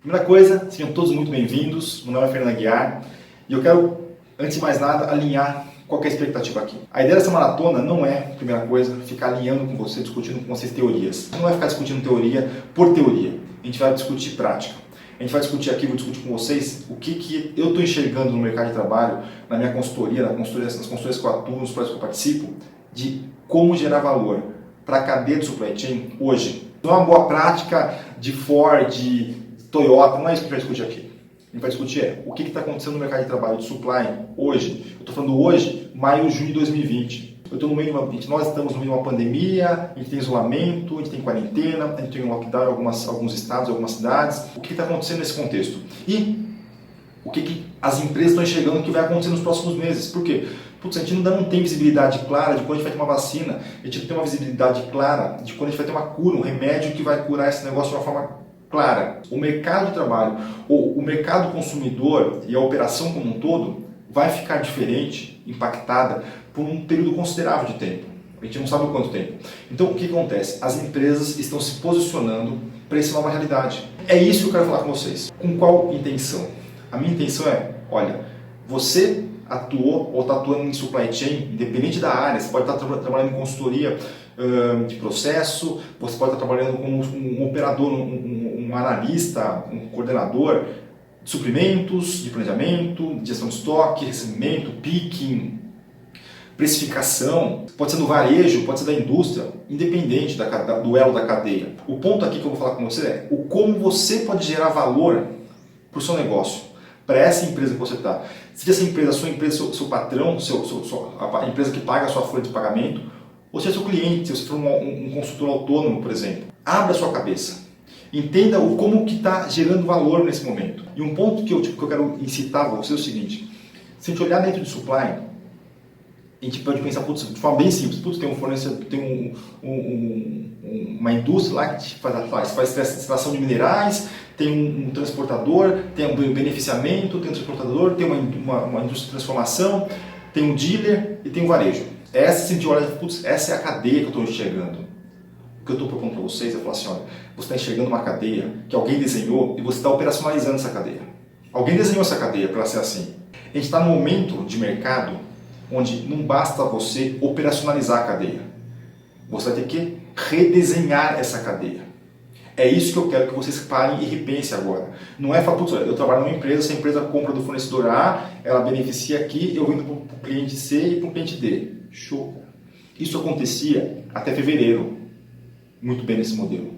Primeira coisa, sejam todos muito bem-vindos. Meu nome é Fernando Aguiar e eu quero, antes de mais nada, alinhar qual que é a expectativa aqui. A ideia dessa maratona não é, primeira coisa, ficar alinhando com você, discutindo com vocês teorias. Não vai ficar discutindo teoria por teoria. A gente vai discutir prática. A gente vai discutir aqui, vou discutir com vocês o que eu estou enxergando no mercado de trabalho, na minha consultoria, nas consultorias que eu atuo, nos projetos que eu participo, de como gerar valor para a cadeia de supply chain hoje. Não é uma boa prática de Ford, de Toyota, não é isso que a gente vai discutir aqui. A gente vai discutir o que está acontecendo no mercado de trabalho de supply hoje. Eu estou falando hoje, maio, junho de 2020. Nós estamos no meio de uma pandemia, a gente tem isolamento, a gente tem quarentena, a gente tem um lockdown em alguns estados, algumas cidades. O que está acontecendo nesse contexto? E o que as empresas estão enxergando que vai acontecer nos próximos meses? Por quê? Putz, a gente ainda não tem visibilidade clara de quando a gente vai ter uma vacina, a gente não tem uma visibilidade clara de quando a gente vai ter uma cura, um remédio que vai curar esse negócio de uma forma clara. O mercado de trabalho, ou o mercado consumidor e a operação como um todo vai ficar diferente, impactada por um período considerável de tempo. A gente não sabe o quanto tempo. Então, o que acontece? As empresas estão se posicionando para essa nova realidade. É isso que eu quero falar com vocês. Com qual intenção? A minha intenção é, olha, você atuou ou está atuando em supply chain, independente da área, você pode estar trabalhando em consultoria de processo, você pode estar trabalhando como um operador, um analista, um coordenador de suprimentos, de planejamento, de gestão de estoque, recebimento, picking, precificação, pode ser no varejo, pode ser da indústria, independente do elo da cadeia. O ponto aqui que eu vou falar com você é o como você pode gerar valor para o seu negócio, para essa empresa que você está. Seja essa empresa, a sua empresa, seu patrão, a empresa que paga a sua folha de pagamento, ou seja seu cliente, se você for um consultor autônomo, por exemplo. Abra a sua cabeça. Entenda como que está gerando valor nesse momento. E um ponto que eu quero incitar você é o seguinte: se a gente olhar dentro de supply, a gente pode pensar, putz, de forma bem simples, putz, tem um fornecedor, tem uma indústria lá que faz extração de minerais, tem um transportador, tem um beneficiamento, tem um transportador, tem uma indústria de transformação, tem um dealer e tem um varejo. Essa, se a gente olha, putz, essa é a cadeia que eu estou enxergando. O que eu estou propondo para vocês é falar assim, olha, você está enxergando uma cadeia que alguém desenhou e você está operacionalizando essa cadeia. Alguém desenhou essa cadeia para ela ser assim. A gente está num momento de mercado onde não basta você operacionalizar a cadeia. Você vai ter que redesenhar essa cadeia. É isso que eu quero que vocês parem e repensem agora. Não é falar, putz, eu trabalho numa empresa, essa empresa compra do fornecedor A, ela beneficia aqui, eu vendo para o cliente C e para o cliente D. Show! Isso acontecia até fevereiro. Muito bem nesse modelo.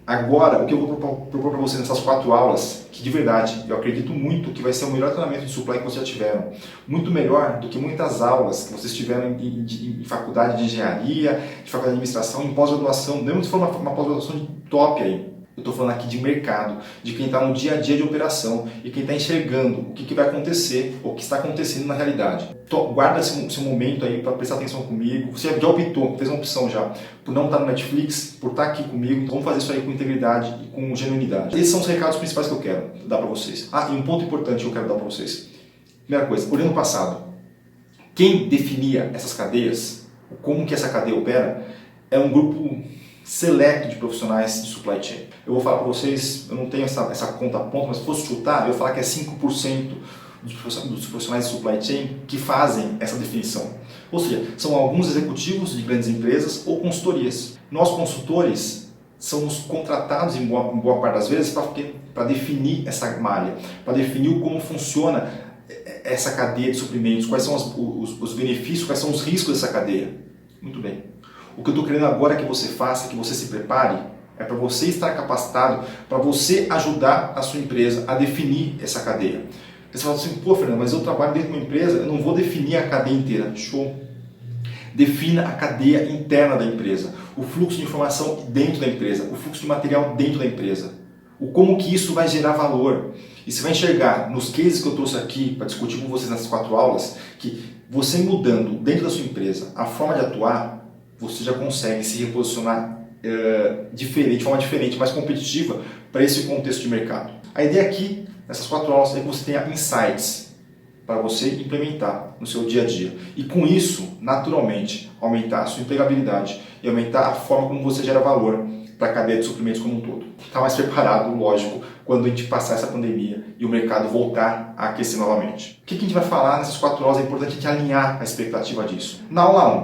Agora, o que eu vou propor para vocês nessas 4 aulas, que de verdade, eu acredito muito que vai ser o melhor treinamento de supply que vocês já tiveram. Muito melhor do que muitas aulas que vocês tiveram em faculdade de engenharia, de faculdade de administração, em pós-graduação. Mesmo se for uma pós-graduação de top aí. Eu estou falando aqui de mercado, de quem está no dia a dia de operação e quem está enxergando o que vai acontecer ou o que está acontecendo na realidade. Guarda esse momento aí para prestar atenção comigo. Você já optou, fez uma opção já, por não estar no Netflix, por estar aqui comigo. Então vamos fazer isso aí com integridade e com genuinidade. Esses são os recados principais que eu quero dar para vocês. Ah, e um ponto importante que eu quero dar para vocês. Primeira coisa, olhando o passado, quem definia essas cadeias, como que essa cadeia opera, é um grupo seleto de profissionais de supply chain. Eu vou falar para vocês, eu não tenho essa conta a ponto, mas se fosse chutar, eu vou falar que é 5% dos profissionais de supply chain que fazem essa definição. Ou seja, são alguns executivos de grandes empresas ou consultorias. Nós consultores somos contratados em boa parte das vezes para definir essa malha, para definir como funciona essa cadeia de suprimentos, quais são os benefícios, quais são os riscos dessa cadeia. Muito bem. O que eu estou querendo agora que você faça, que você se prepare, é para você estar capacitado, para você ajudar a sua empresa a definir essa cadeia. Você fala assim, pô Fernando, mas eu trabalho dentro de uma empresa, eu não vou definir a cadeia inteira. Show! Defina a cadeia interna da empresa, o fluxo de informação dentro da empresa, o fluxo de material dentro da empresa, o como que isso vai gerar valor. E você vai enxergar nos cases que eu trouxe aqui para discutir com vocês nessas 4 aulas, que você mudando dentro da sua empresa a forma de atuar, você já consegue se reposicionar de forma diferente, mais competitiva para esse contexto de mercado. A ideia aqui, nessas 4 aulas, é que você tenha insights para você implementar no seu dia a dia. E com isso, naturalmente, aumentar a sua empregabilidade e aumentar a forma como você gera valor para a cadeia de suprimentos como um todo. Está mais preparado, lógico, quando a gente passar essa pandemia e o mercado voltar a aquecer novamente. O que a gente vai falar nessas 4 aulas? É importante a gente alinhar a expectativa disso. Na aula 1,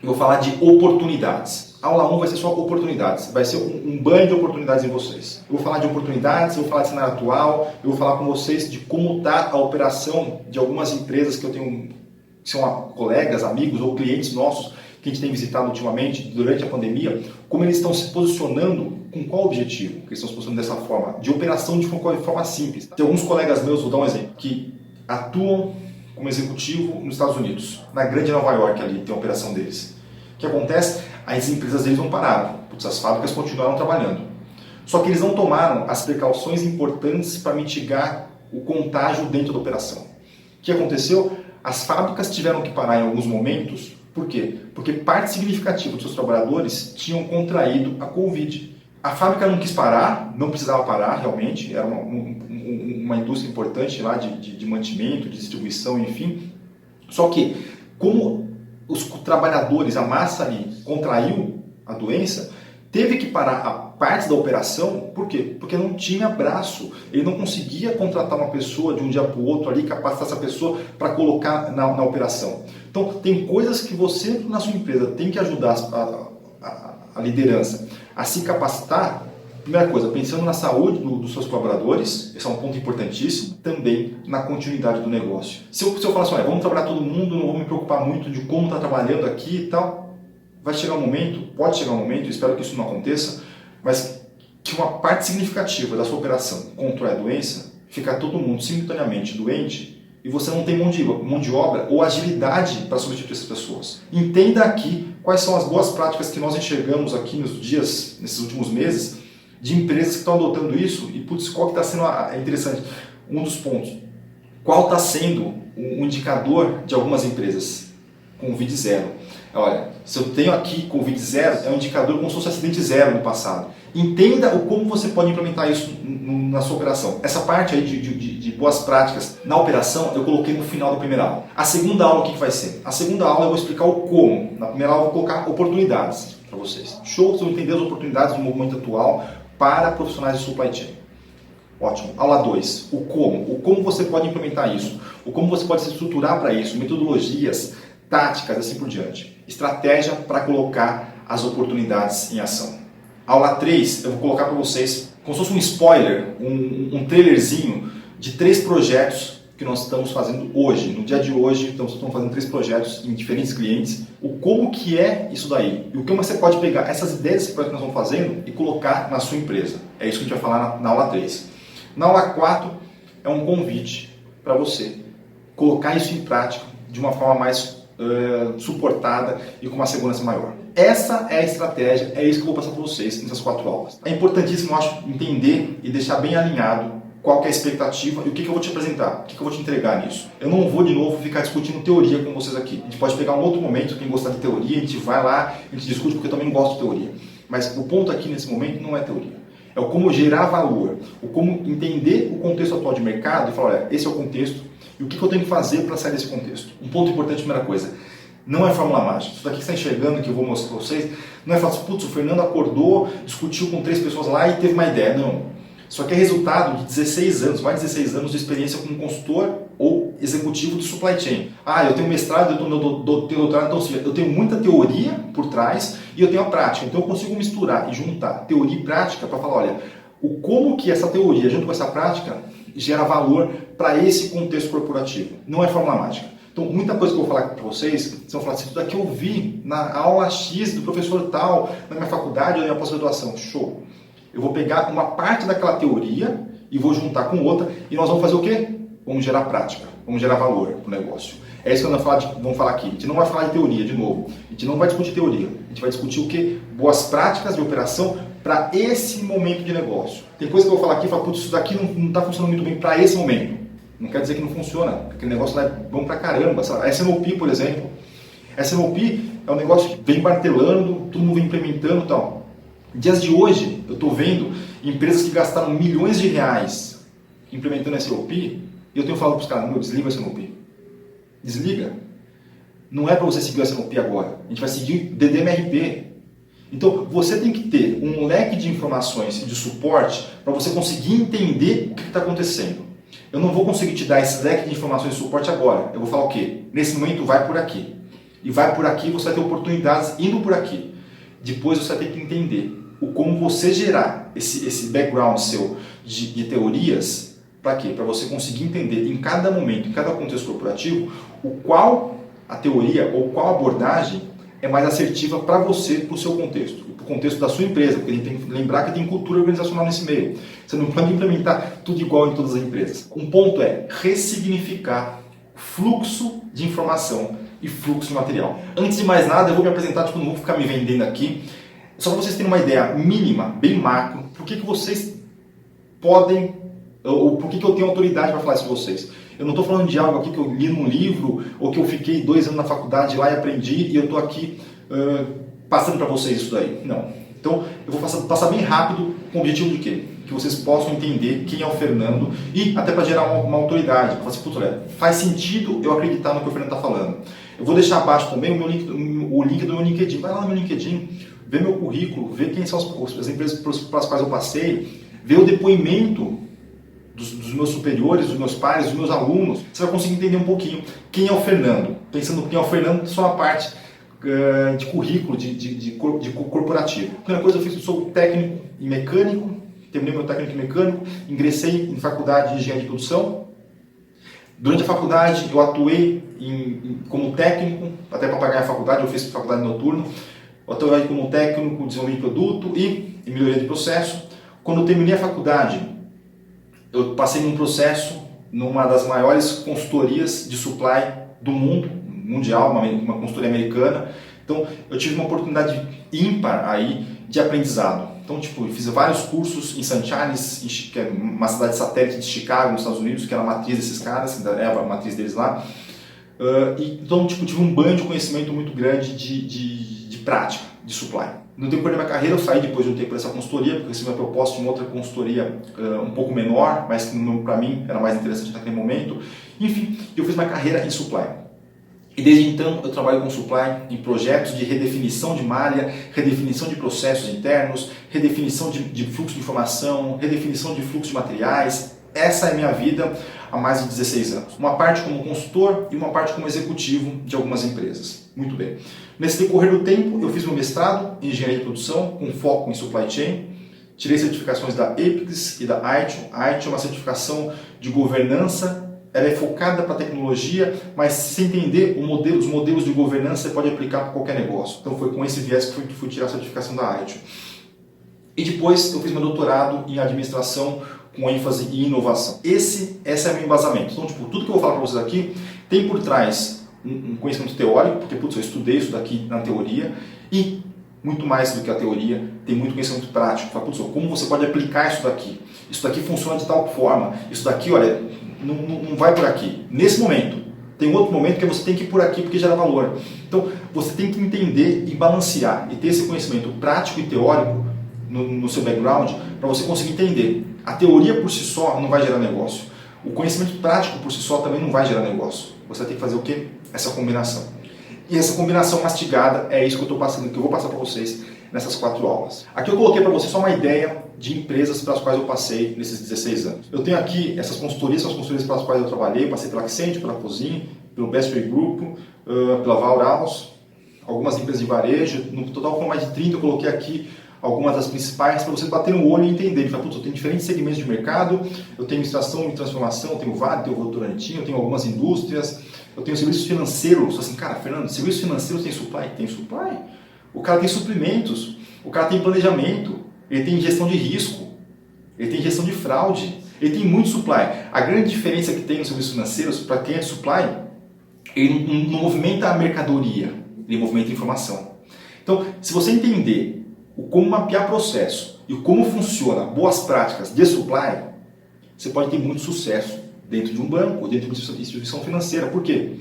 eu vou falar de oportunidades. A aula 1 vai ser só oportunidades, vai ser um banho de oportunidades em vocês. Eu vou falar de oportunidades, eu vou falar de cenário atual, eu vou falar com vocês de como está a operação de algumas empresas que eu tenho, que são colegas, amigos ou clientes nossos que a gente tem visitado ultimamente durante a pandemia, como eles estão se posicionando, com qual objetivo que eles estão se posicionando dessa forma, de operação de forma simples. Tem alguns colegas meus, vou dar um exemplo, que atuam como executivo nos Estados Unidos, na grande Nova York ali, tem a operação deles. O que acontece? As empresas deles não pararam, as fábricas continuaram trabalhando. Só que eles não tomaram as precauções importantes para mitigar o contágio dentro da operação. O que aconteceu? As fábricas tiveram que parar em alguns momentos. Por quê? Porque parte significativa dos seus trabalhadores tinham contraído a Covid. A fábrica não quis parar, não precisava parar realmente, era uma indústria importante lá de mantimento, de distribuição, enfim. Só que, como os trabalhadores, a massa ali, contraiu a doença, teve que parar a parte da operação. Por quê? Porque não tinha braço. Ele não conseguia contratar uma pessoa de um dia para o outro ali, capacitar essa pessoa para colocar na operação. Então, tem coisas que você, na sua empresa, tem que ajudar a liderança a se capacitar. Primeira coisa, pensando na saúde dos seus colaboradores, esse é um ponto importantíssimo, também na continuidade do negócio. Se eu falar assim, vamos trabalhar todo mundo, não vou me preocupar muito de como está trabalhando aqui e tal, vai chegar um momento, pode chegar um momento, espero que isso não aconteça, mas que uma parte significativa da sua operação contra a doença, ficar todo mundo simultaneamente doente e você não tem mão de obra ou agilidade para substituir essas pessoas. Entenda aqui quais são as boas práticas que nós enxergamos aqui nesses últimos meses, de empresas que estão adotando isso e, qual que está sendo interessante? Um dos pontos. Qual está sendo um indicador de algumas empresas? Covid zero. Olha, se eu tenho aqui Covid zero, é um indicador como se fosse acidente zero no passado. Entenda como você pode implementar isso na sua operação. Essa parte aí de boas práticas na operação eu coloquei no final da primeira aula. A segunda aula, o que vai ser? A segunda aula eu vou explicar o como. Na primeira aula eu vou colocar oportunidades para vocês. Show, vocês vão entender as oportunidades do movimento atual para profissionais de supply chain. Ótimo. Aula 2, o como você pode implementar isso, o como você pode se estruturar para isso, metodologias, táticas, assim por diante. Estratégia para colocar as oportunidades em ação. Aula 3, eu vou colocar para vocês, como se fosse um spoiler, um trailerzinho de 3 projetos que nós estamos fazendo hoje. No dia de hoje, estamos fazendo 3 projetos em diferentes clientes. O como que é isso daí? E o que você pode pegar essas ideias que nós estamos fazendo e colocar na sua empresa. É isso que a gente vai falar na aula 3. Na aula 4, é um convite para você colocar isso em prática de uma forma mais suportada e com uma segurança maior. Essa é a estratégia, é isso que eu vou passar para vocês nessas 4 aulas. É importantíssimo, eu acho, entender e deixar bem alinhado qual que é a expectativa e o que eu vou te apresentar, o que eu vou te entregar nisso. Eu não vou de novo ficar discutindo teoria com vocês aqui. A gente pode pegar um outro momento, quem gostar de teoria, a gente vai lá, a gente discute, porque eu também não gosto de teoria. Mas o ponto aqui nesse momento não é teoria. É o como gerar valor, o como entender o contexto atual de mercado e falar, olha, esse é o contexto e o que eu tenho que fazer para sair desse contexto. Um ponto importante, primeira coisa, não é fórmula mágica. Isso daqui que você está enxergando, que eu vou mostrar para vocês, não é falar assim, putz, o Fernando acordou, discutiu com 3 pessoas lá e teve uma ideia. Não. Isso aqui é resultado de 16 anos, mais de 16 anos de experiência como consultor ou executivo de supply chain. Eu tenho mestrado, eu tenho doutorado, então assim, eu tenho muita teoria por trás e eu tenho a prática. Então eu consigo misturar e juntar teoria e prática para falar, olha, o como que essa teoria junto com essa prática gera valor para esse contexto corporativo. Não é fórmula mágica. Então, muita coisa que eu vou falar para vocês, vocês vão falar assim, tudo aqui eu vi na aula X do professor tal, na minha faculdade ou na minha pós-graduação. Show! Eu vou pegar uma parte daquela teoria e vou juntar com outra e nós vamos fazer o quê? Vamos gerar prática, vamos gerar valor para o negócio. É isso que nós vamos falar aqui. A gente não vai falar de teoria de novo. A gente não vai discutir teoria. A gente vai discutir o quê? Boas práticas de operação para esse momento de negócio. Tem coisa que eu vou falar aqui e falar, putz, isso daqui não está funcionando muito bem para esse momento. Não quer dizer que não funciona. Aquele negócio lá é bom pra caramba. A S&OP, por exemplo. A S&OP é um negócio que vem martelando, todo mundo vem implementando e tal. Dias de hoje, eu estou vendo empresas que gastaram milhões de reais implementando a S&OP e eu tenho falado para os caras, desliga a S&OP. Desliga. Não é para você seguir a S&OP agora. A gente vai seguir DDMRP. Então, você tem que ter um leque de informações e de suporte para você conseguir entender o que está acontecendo. Eu não vou conseguir te dar esse leque de informações e suporte agora. Eu vou falar o quê? Nesse momento, vai por aqui. E vai por aqui, você vai ter oportunidades indo por aqui. Depois você vai ter que entender como você gerar esse background seu de teorias. Para quê? Para você conseguir entender em cada momento, em cada contexto corporativo, qual a teoria ou qual abordagem é mais assertiva para você, para o seu contexto, para o contexto da sua empresa, porque a gente tem que lembrar que tem cultura organizacional nesse meio. Você não pode implementar tudo igual em todas as empresas. Um ponto é ressignificar fluxo de informação e fluxo de material. Antes de mais nada, eu vou me apresentar, não vou ficar me vendendo aqui, só para vocês terem uma ideia mínima, bem macro, por que vocês podem, ou por que eu tenho autoridade para falar isso com vocês. Eu não estou falando de algo aqui que eu li num livro, ou que eu fiquei 2 anos na faculdade lá e aprendi, e eu estou aqui passando para vocês isso daí. Não. Então, eu vou passar bem rápido com o objetivo de quê? Que vocês possam entender quem é o Fernando e até para gerar uma autoridade. Para assim, faz sentido eu acreditar no que o Fernando está falando. Eu vou deixar abaixo também o link do meu LinkedIn. Vai lá no meu LinkedIn, vê meu currículo, vê quem são as empresas pelas quais eu passei, vê o depoimento dos meus superiores, dos meus pares, dos meus alunos. Você vai conseguir entender um pouquinho quem é o Fernando. Pensando quem é o Fernando, só a parte de currículo, de corporativo. A primeira coisa eu sou técnico e mecânico, terminei meu técnico e mecânico, ingressei em faculdade de engenharia de produção. Durante a faculdade eu atuei como técnico, até para pagar a faculdade, eu fiz faculdade noturna. Eu atuei como técnico, desenvolvimento de produto e em melhoria de processo. Quando eu terminei a faculdade, eu passei num processo numa das maiores consultorias de supply do mundo, mundial, uma consultoria americana. Então, eu tive uma oportunidade ímpar aí de aprendizado. Então, eu fiz vários cursos em St. Charles, que é uma cidade satélite de Chicago, nos Estados Unidos, que era a matriz desses caras, que era a matriz deles lá. Então, tive um banho de conhecimento muito grande de prática, de supply. No decorrer da minha carreira, eu saí depois de um tempo dessa consultoria, porque eu recebi uma proposta de uma outra consultoria um pouco menor, mas que para mim era mais interessante naquele momento. Enfim, eu fiz uma carreira em supply. E desde então eu trabalho com supply em projetos de redefinição de malha, redefinição de processos internos, redefinição de fluxo de informação, redefinição de fluxo de materiais. Essa é a minha vida há mais de 16 anos. Uma parte como consultor e uma parte como executivo de algumas empresas. Muito bem. Nesse decorrer do tempo, eu fiz meu mestrado em engenharia de produção com foco em supply chain. Tirei certificações da EPICS e da ITIL. A ITIL é uma certificação de governança. Ela é focada para a tecnologia, mas se entender os modelos de governança, você pode aplicar para qualquer negócio. Então foi com esse viés que fui tirar a certificação da ITIL. E depois eu fiz meu doutorado em administração com ênfase em inovação. Esse é o meu embasamento. Então, tudo que eu vou falar para vocês aqui tem por trás um conhecimento teórico, porque eu estudei isso daqui na teoria, e muito mais do que a teoria, tem muito conhecimento prático. Como você pode aplicar isso daqui? Isso daqui funciona de tal forma, isso daqui, olha, não vai por aqui. Nesse momento, tem um outro momento que você tem que ir por aqui porque gera valor. Então, você tem que entender e balancear e ter esse conhecimento prático e teórico no seu background para você conseguir entender. A teoria por si só não vai gerar negócio. O conhecimento prático por si só também não vai gerar negócio. Você vai ter que fazer o quê? Essa combinação. E essa combinação mastigada é isso que eu vou passar para vocês nessas 4 aulas. Aqui eu coloquei para vocês só uma ideia de empresas para as quais eu passei nesses 16 anos. Eu tenho aqui essas consultorias, são as consultorias para as quais eu trabalhei. Eu passei pela Accenture, pela Cozinha, pelo Best Way Group, pela Valraus, algumas empresas de varejo. No total foram mais de 30, eu coloquei aqui algumas das principais para vocês baterem o olho e entenderem. Eu tenho diferentes segmentos de mercado, eu tenho extração e transformação, eu tenho Vale, tenho Votorantim, eu tenho algumas indústrias, eu tenho serviços financeiros. Assim, cara, Fernando, serviços financeiros tem supply? Tem supply. O cara tem suprimentos, o cara tem planejamento, ele tem gestão de risco, ele tem gestão de fraude, ele tem muito supply. A grande diferença que tem nos serviços financeiros, para quem é de supply, ele não movimenta a mercadoria, ele movimenta a informação. Então, se você entender como mapear processo e como funciona boas práticas de supply, você pode ter muito sucesso dentro de um banco, dentro de uma instituição financeira. Por quê?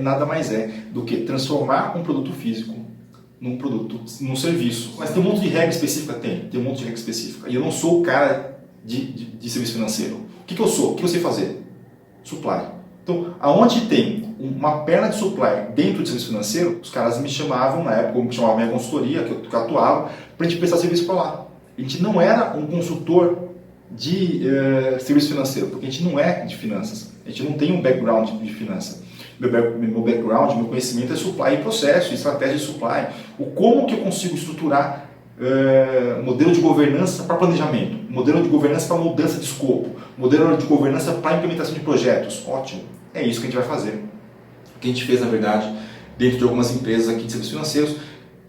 Nada mais do que transformar um produto físico num serviço. Mas tem um monte de regra específica? Tem um monte de regra específica. E eu não sou o cara de serviço financeiro. O que eu sou? O que eu sei fazer? Supply. Então, aonde tem uma perna de supply dentro do serviço financeiro, os caras me chamavam, na época, me chamavam minha consultoria, que eu atuava, para a gente prestar serviço para lá. A gente não era um consultor de serviço financeiro, porque a gente não é de finanças. A gente não tem um background de finanças. Meu background, meu conhecimento é supply e processo, estratégia de supply. Como que eu consigo estruturar modelo de governança para planejamento, modelo de governança para mudança de escopo, modelo de governança para implementação de projetos. Ótimo, é isso que a gente vai fazer. O que a gente fez, na verdade, dentro de algumas empresas aqui de serviços financeiros.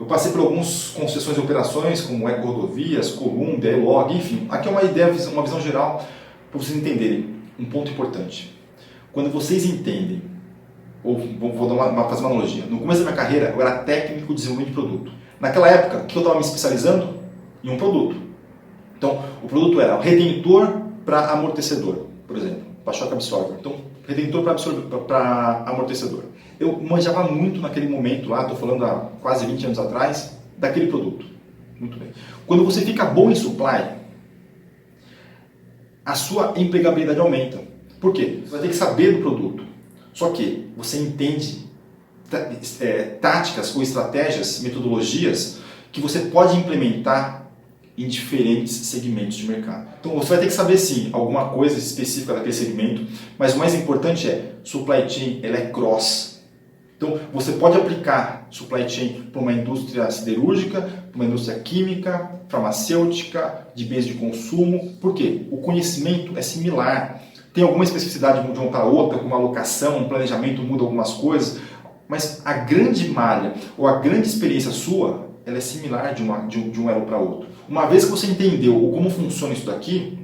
Eu passei por algumas concessões e operações, como Eco Rodovias, Columbia, Elog, enfim. Aqui é uma ideia, uma visão geral para vocês entenderem um ponto importante. Quando vocês entendem, ou vou fazer uma analogia, no começo da minha carreira eu era técnico de desenvolvimento de produto. Naquela época, que eu estava me especializando em um produto. Então, o produto era retentor para amortecedor, por exemplo, para shock absorber. Então, retentor para amortecedor. Eu manjava muito naquele momento lá, estou falando há quase 20 anos atrás, daquele produto. Muito bem. Quando você fica bom em supply, a sua empregabilidade aumenta. Por quê? Você vai ter que saber do produto. Só que você entende táticas ou estratégias, metodologias que você pode implementar em diferentes segmentos de mercado. Então você vai ter que saber sim alguma coisa específica daquele segmento, mas o mais importante é supply chain, ela é cross. Então você pode aplicar supply chain para uma indústria siderúrgica, para uma indústria química, farmacêutica, de bens de consumo. Por quê? O conhecimento é similar. Tem alguma especificidade de uma para outra, como alocação, um planejamento muda algumas coisas, mas a grande malha ou a grande experiência sua, ela é similar de um elo para outro. Uma vez que você entendeu como funciona isso daqui,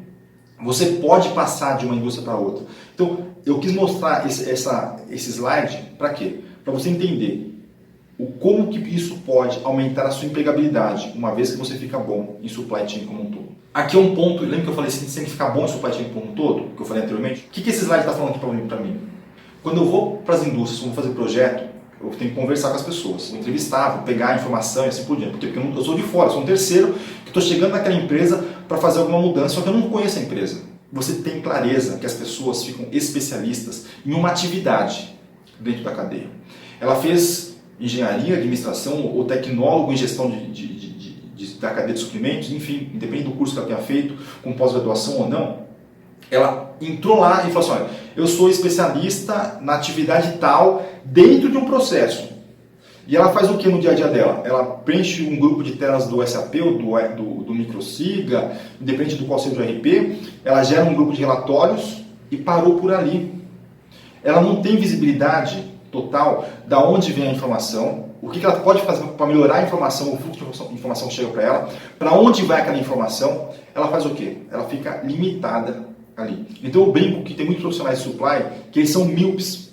você pode passar de uma indústria para outra. Então, eu quis mostrar esse slide para quê? Para você entender como que isso pode aumentar a sua empregabilidade, uma vez que você fica bom em supply chain como um todo. Aqui é um ponto, lembra que eu falei assim, você tem que ficar bom em supply chain como um todo, que eu falei anteriormente? O que esse slide está falando aqui para mim? Quando eu vou para as indústrias, vou fazer projeto, eu tenho que conversar com as pessoas, vou entrevistar, vou pegar a informação e assim por diante. Porque eu sou de fora, sou um terceiro que estou chegando naquela empresa para fazer alguma mudança, só que eu não conheço a empresa. Você tem clareza que as pessoas ficam especialistas em uma atividade dentro da cadeia. Ela fez engenharia, administração ou tecnólogo em gestão da cadeia de suprimentos, enfim, independente do curso que ela tenha feito, com pós-graduação ou não, ela entrou lá e falou assim, olha, eu sou especialista na atividade tal dentro de um processo. E ela faz o que no dia a dia dela? Ela preenche um grupo de telas do SAP ou do MicroSiga, independente do qual seja o RP, ela gera um grupo de relatórios e parou por ali. Ela não tem visibilidade total da onde vem a informação, o que ela pode fazer para melhorar a informação, o fluxo de informação que chega para onde vai aquela informação, ela faz o quê? Ela fica limitada ali. Então eu brinco que tem muitos profissionais de supply que eles são míopes.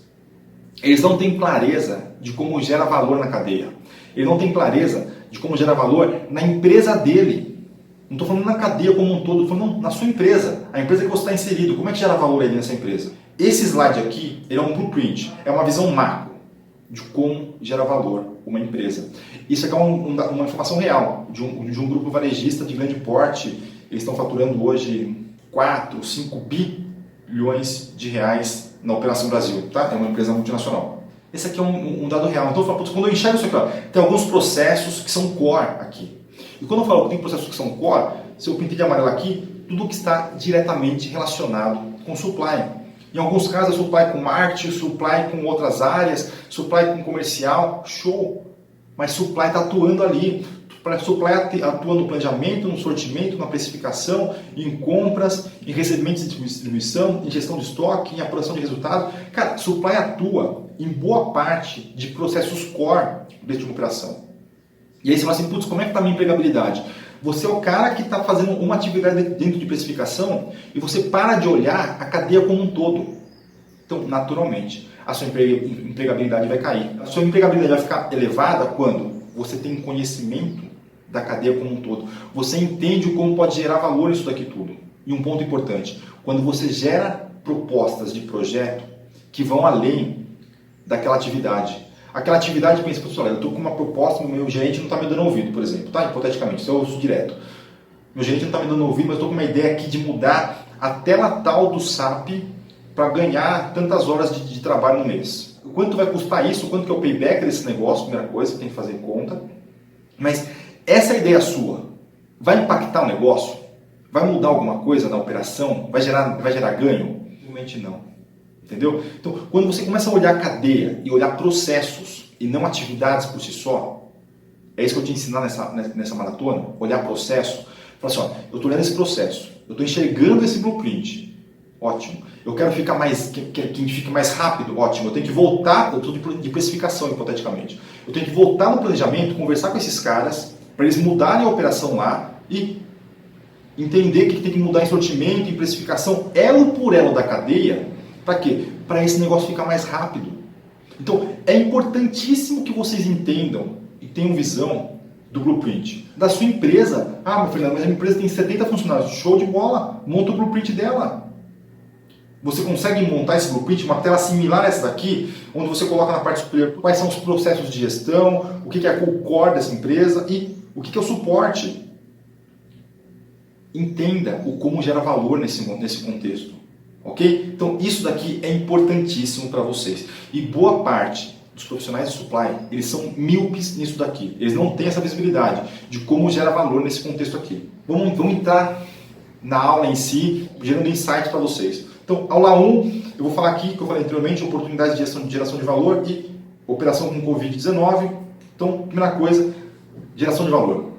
Eles não têm clareza de como gera valor na cadeia. Ele não tem clareza de como gera valor na empresa dele. Não estou falando na cadeia como um todo, estou falando na sua empresa. A empresa que você está inserido, como é que gera valor aí nessa empresa? Esse slide aqui, ele é um blueprint, é uma visão macro de como gera valor uma empresa. Isso aqui é uma informação real de um grupo varejista de grande porte. Eles estão faturando hoje 4, 5 bilhões de reais na Operação Brasil, tá? É uma empresa multinacional. Esse aqui é um dado real. Então, eu falo, quando eu enxergo isso aqui, ó, tem alguns processos que são core aqui. E quando eu falo que tem processos que são core, se eu pintei de amarelo aqui, tudo que está diretamente relacionado com supply. Em alguns casos, supply com marketing, supply com outras áreas, supply com comercial, show. Mas supply está atuando ali. Supply atua no planejamento, no sortimento, na precificação, em compras, em recebimento e distribuição, em gestão de estoque, em apuração de resultados. Cara, supply atua em boa parte de processos core dentro de uma operação. E aí você fala assim, putz, como é que está a minha empregabilidade? Você é o cara que está fazendo uma atividade dentro de precificação e você para de olhar a cadeia como um todo. Então, naturalmente, a sua empregabilidade vai cair. A sua empregabilidade vai ficar elevada quando você tem conhecimento da cadeia como um todo. Você entende como pode gerar valor isso daqui tudo. E um ponto importante, quando você gera propostas de projeto que vão além daquela atividade. Aquela atividade, pensa, pessoal, eu estou com uma proposta, meu gerente não está me dando ouvido, por exemplo, tá? Hipoteticamente, isso eu uso direto. Meu gerente não está me dando ouvido, mas eu estou com uma ideia aqui de mudar a tela tal do SAP para ganhar tantas horas de trabalho no mês. Quanto vai custar isso? Quanto que é o payback desse negócio? Primeira coisa, tem que fazer conta. Mas essa ideia sua vai impactar o negócio? Vai mudar alguma coisa na operação? Vai gerar ganho? Realmente não. Entendeu? Então, quando você começa a olhar a cadeia e olhar processos e não atividades por si só, é isso que eu te ensinar nessa maratona, olhar processo. Falar assim, ó, eu estou olhando esse processo, eu estou enxergando esse blueprint, ótimo. Eu quero ficar que fique mais rápido, ótimo. Eu tenho que voltar, eu estou de precificação, hipoteticamente. Eu tenho que voltar no planejamento, conversar com esses caras, para eles mudarem a operação lá e entender que tem que mudar em sortimento, em precificação, elo por elo da cadeia. Para quê? Para esse negócio ficar mais rápido. Então, é importantíssimo que vocês entendam e tenham visão do blueprint. Da sua empresa. Ah, meu Fernando, mas a minha empresa tem 70 funcionários. Show de bola! Monta o blueprint dela. Você consegue montar esse blueprint, uma tela similar a essa daqui, onde você coloca na parte superior quais são os processos de gestão, o que é o core dessa empresa e o que é o suporte. Entenda o como gera valor nesse contexto. Ok? Então isso daqui é importantíssimo para vocês. E boa parte dos profissionais de supply, eles são míopes nisso daqui. Eles não têm essa visibilidade de como gera valor nesse contexto aqui. Vamos entrar na aula em si, gerando insights para vocês. Então, aula 1, eu vou falar aqui, que eu falei anteriormente, oportunidades de geração de valor e operação com Covid-19. Então, primeira coisa, geração de valor.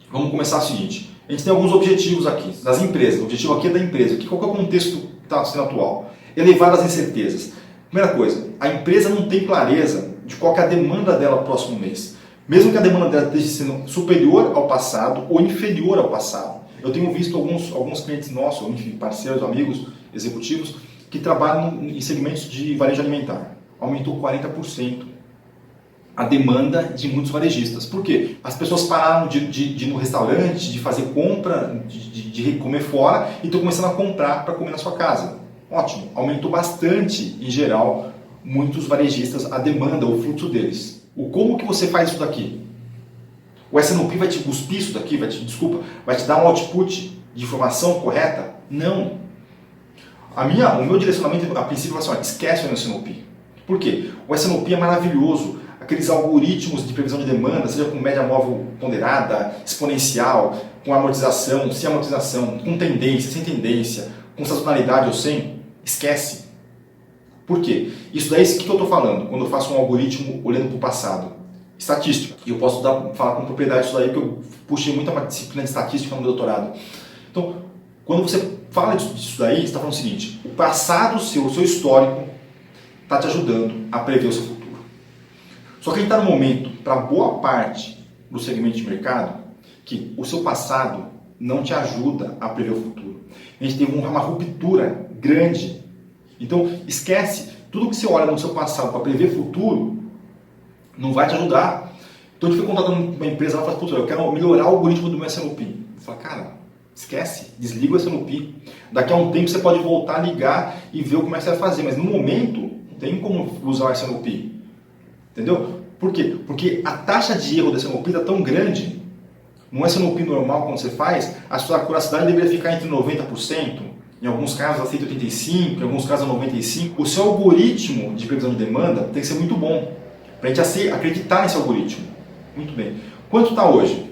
Vamos começar o seguinte. A gente tem alguns objetivos aqui, das empresas. O objetivo aqui é da empresa. Qual que é o contexto que está sendo atual? Elevar as incertezas. Primeira coisa, a empresa não tem clareza de qual que é a demanda dela no próximo mês. Mesmo que a demanda dela esteja sendo superior ao passado ou inferior ao passado. Eu tenho visto alguns clientes nossos, enfim, parceiros, amigos, executivos, que trabalham em segmentos de varejo alimentar. Aumentou 40% a demanda de muitos varejistas. Por quê? As pessoas pararam de ir no restaurante, de fazer compra, de comer fora e estão começando a comprar para comer na sua casa. Ótimo, aumentou bastante, em geral, muitos varejistas, a demanda, o fluxo deles. Como que você faz isso daqui? O S&OP vai te cuspir isso daqui, vai te dar um output de informação correta? Não. O meu direcionamento, a princípio, é assim, esquece o S&OP. Por quê? O S&OP é maravilhoso. Aqueles algoritmos de previsão de demanda, seja com média móvel ponderada, exponencial, com amortização, sem amortização, com tendência, sem tendência, com sazonalidade ou sem, esquece. Por quê? Isso daí, o que eu estou falando quando eu faço um algoritmo olhando para o passado? Estatística. E eu posso falar com propriedade disso daí, porque eu puxei muito uma disciplina de estatística no meu doutorado. Então, quando você fala disso daí, você está falando o seguinte, o passado o seu histórico, está te ajudando a prever o seu futuro. Só que a gente está no momento, para boa parte do segmento de mercado, que o seu passado não te ajuda a prever o futuro. A gente teve uma ruptura grande. Então, esquece, tudo que você olha no seu passado para prever futuro, não vai te ajudar. Então, a gente foi contratando uma empresa, ela fala, eu quero melhorar o algoritmo do meu S&OP. Eu falo, cara, esquece, desliga o S&OP. Daqui a um tempo você pode voltar a ligar e ver como é que você vai fazer, mas no momento, não tem como usar o S&OP. Entendeu? Por quê? Porque a taxa de erro do S&OP está tão grande, no S&OP normal, quando você faz, a sua acuracidade deveria ficar entre 90%, em alguns casos a 185%, em alguns casos a 95%. O seu algoritmo de previsão de demanda tem que ser muito bom, para a gente acreditar nesse algoritmo. Muito bem. Quanto está hoje?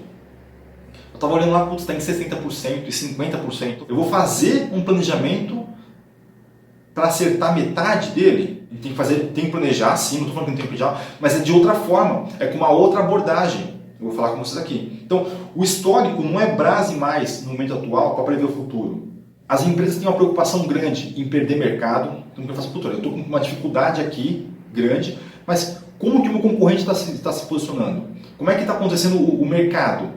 Eu estava olhando lá, está em 60% e 50%. Eu vou fazer um planejamento para acertar metade dele. Tem que planejar, sim, não estou falando que não tem que planejar, mas é de outra forma, é com uma outra abordagem. Eu vou falar com vocês aqui. Então, o histórico não é base mais no momento atual para prever o futuro. As empresas têm uma preocupação grande em perder mercado. Então, eu faço, eu estou com uma dificuldade aqui grande, mas como que o meu concorrente está se posicionando? Como é que está acontecendo o mercado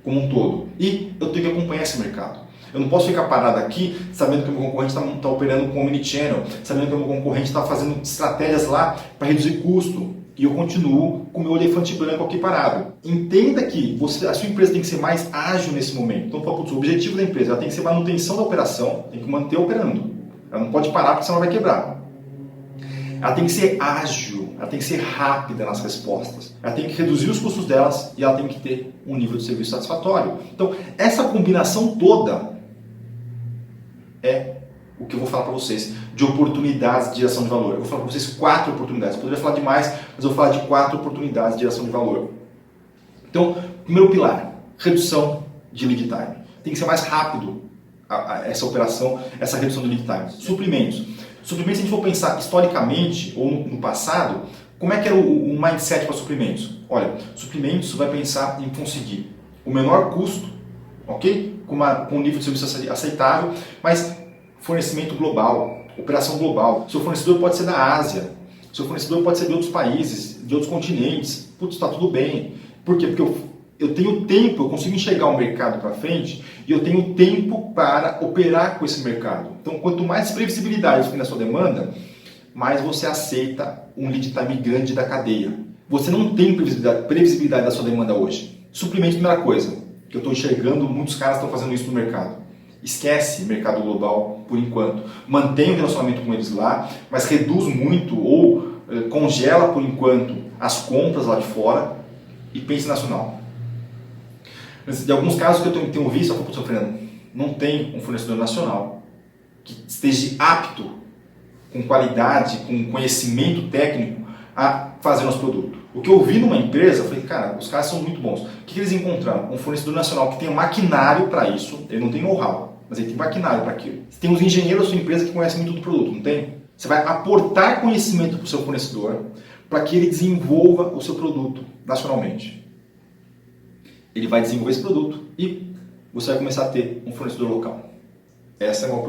como um todo? E eu tenho que acompanhar esse mercado. Eu não posso ficar parado aqui sabendo que o meu concorrente está operando com omnichannel, sabendo que o meu concorrente está fazendo estratégias lá para reduzir custo e eu continuo com o meu elefante branco aqui parado. Entenda que a sua empresa tem que ser mais ágil nesse momento. Então, o objetivo da empresa tem que ser manutenção da operação, tem que manter operando. Ela não pode parar porque senão ela vai quebrar. Ela tem que ser ágil, ela tem que ser rápida nas respostas. Ela tem que reduzir os custos delas e ela tem que ter um nível de serviço satisfatório. Então, essa combinação toda é o que eu vou falar para vocês de oportunidades de geração de valor. Eu vou falar para vocês 4 oportunidades. Eu poderia falar de mais, mas eu vou falar de 4 oportunidades de geração de valor. Então, primeiro pilar, redução de lead time. Tem que ser mais rápido essa operação, essa redução de lead time. Suprimentos. Suprimentos, se a gente for pensar historicamente ou no passado, como é que era o mindset para suprimentos? Olha, suprimentos vai pensar em conseguir o menor custo, ok? Com um nível de serviço aceitável, mas fornecimento global, operação global. Seu fornecedor pode ser da Ásia, seu fornecedor pode ser de outros países, de outros continentes. Putz, está tudo bem. Por quê? Porque eu tenho tempo, eu consigo enxergar o mercado para frente e eu tenho tempo para operar com esse mercado. Então, quanto mais previsibilidade você tem na sua demanda, mais você aceita um lead time grande da cadeia. Você não tem previsibilidade da sua demanda hoje. Suprimento, primeira coisa, que eu estou enxergando, muitos caras estão fazendo isso no mercado. Esquece mercado global por enquanto. Mantém o relacionamento com eles lá, mas reduz muito ou congela por enquanto as compras lá de fora e pense nacional. De alguns casos que eu tenho visto, eu falo, Fernando, não tem um fornecedor nacional que esteja apto, com qualidade, com conhecimento técnico, a fazer nosso produto. O que eu vi numa empresa, eu falei, cara, os caras são muito bons. O que eles encontraram? Um fornecedor nacional que tem maquinário para isso, ele não tem know-how, mas ele tem maquinário para aquilo. Você tem uns engenheiros da sua empresa que conhecem muito do produto, não tem? Você vai aportar conhecimento para o seu fornecedor para que ele desenvolva o seu produto nacionalmente. Ele vai desenvolver esse produto e você vai começar a ter um fornecedor local. Essa é um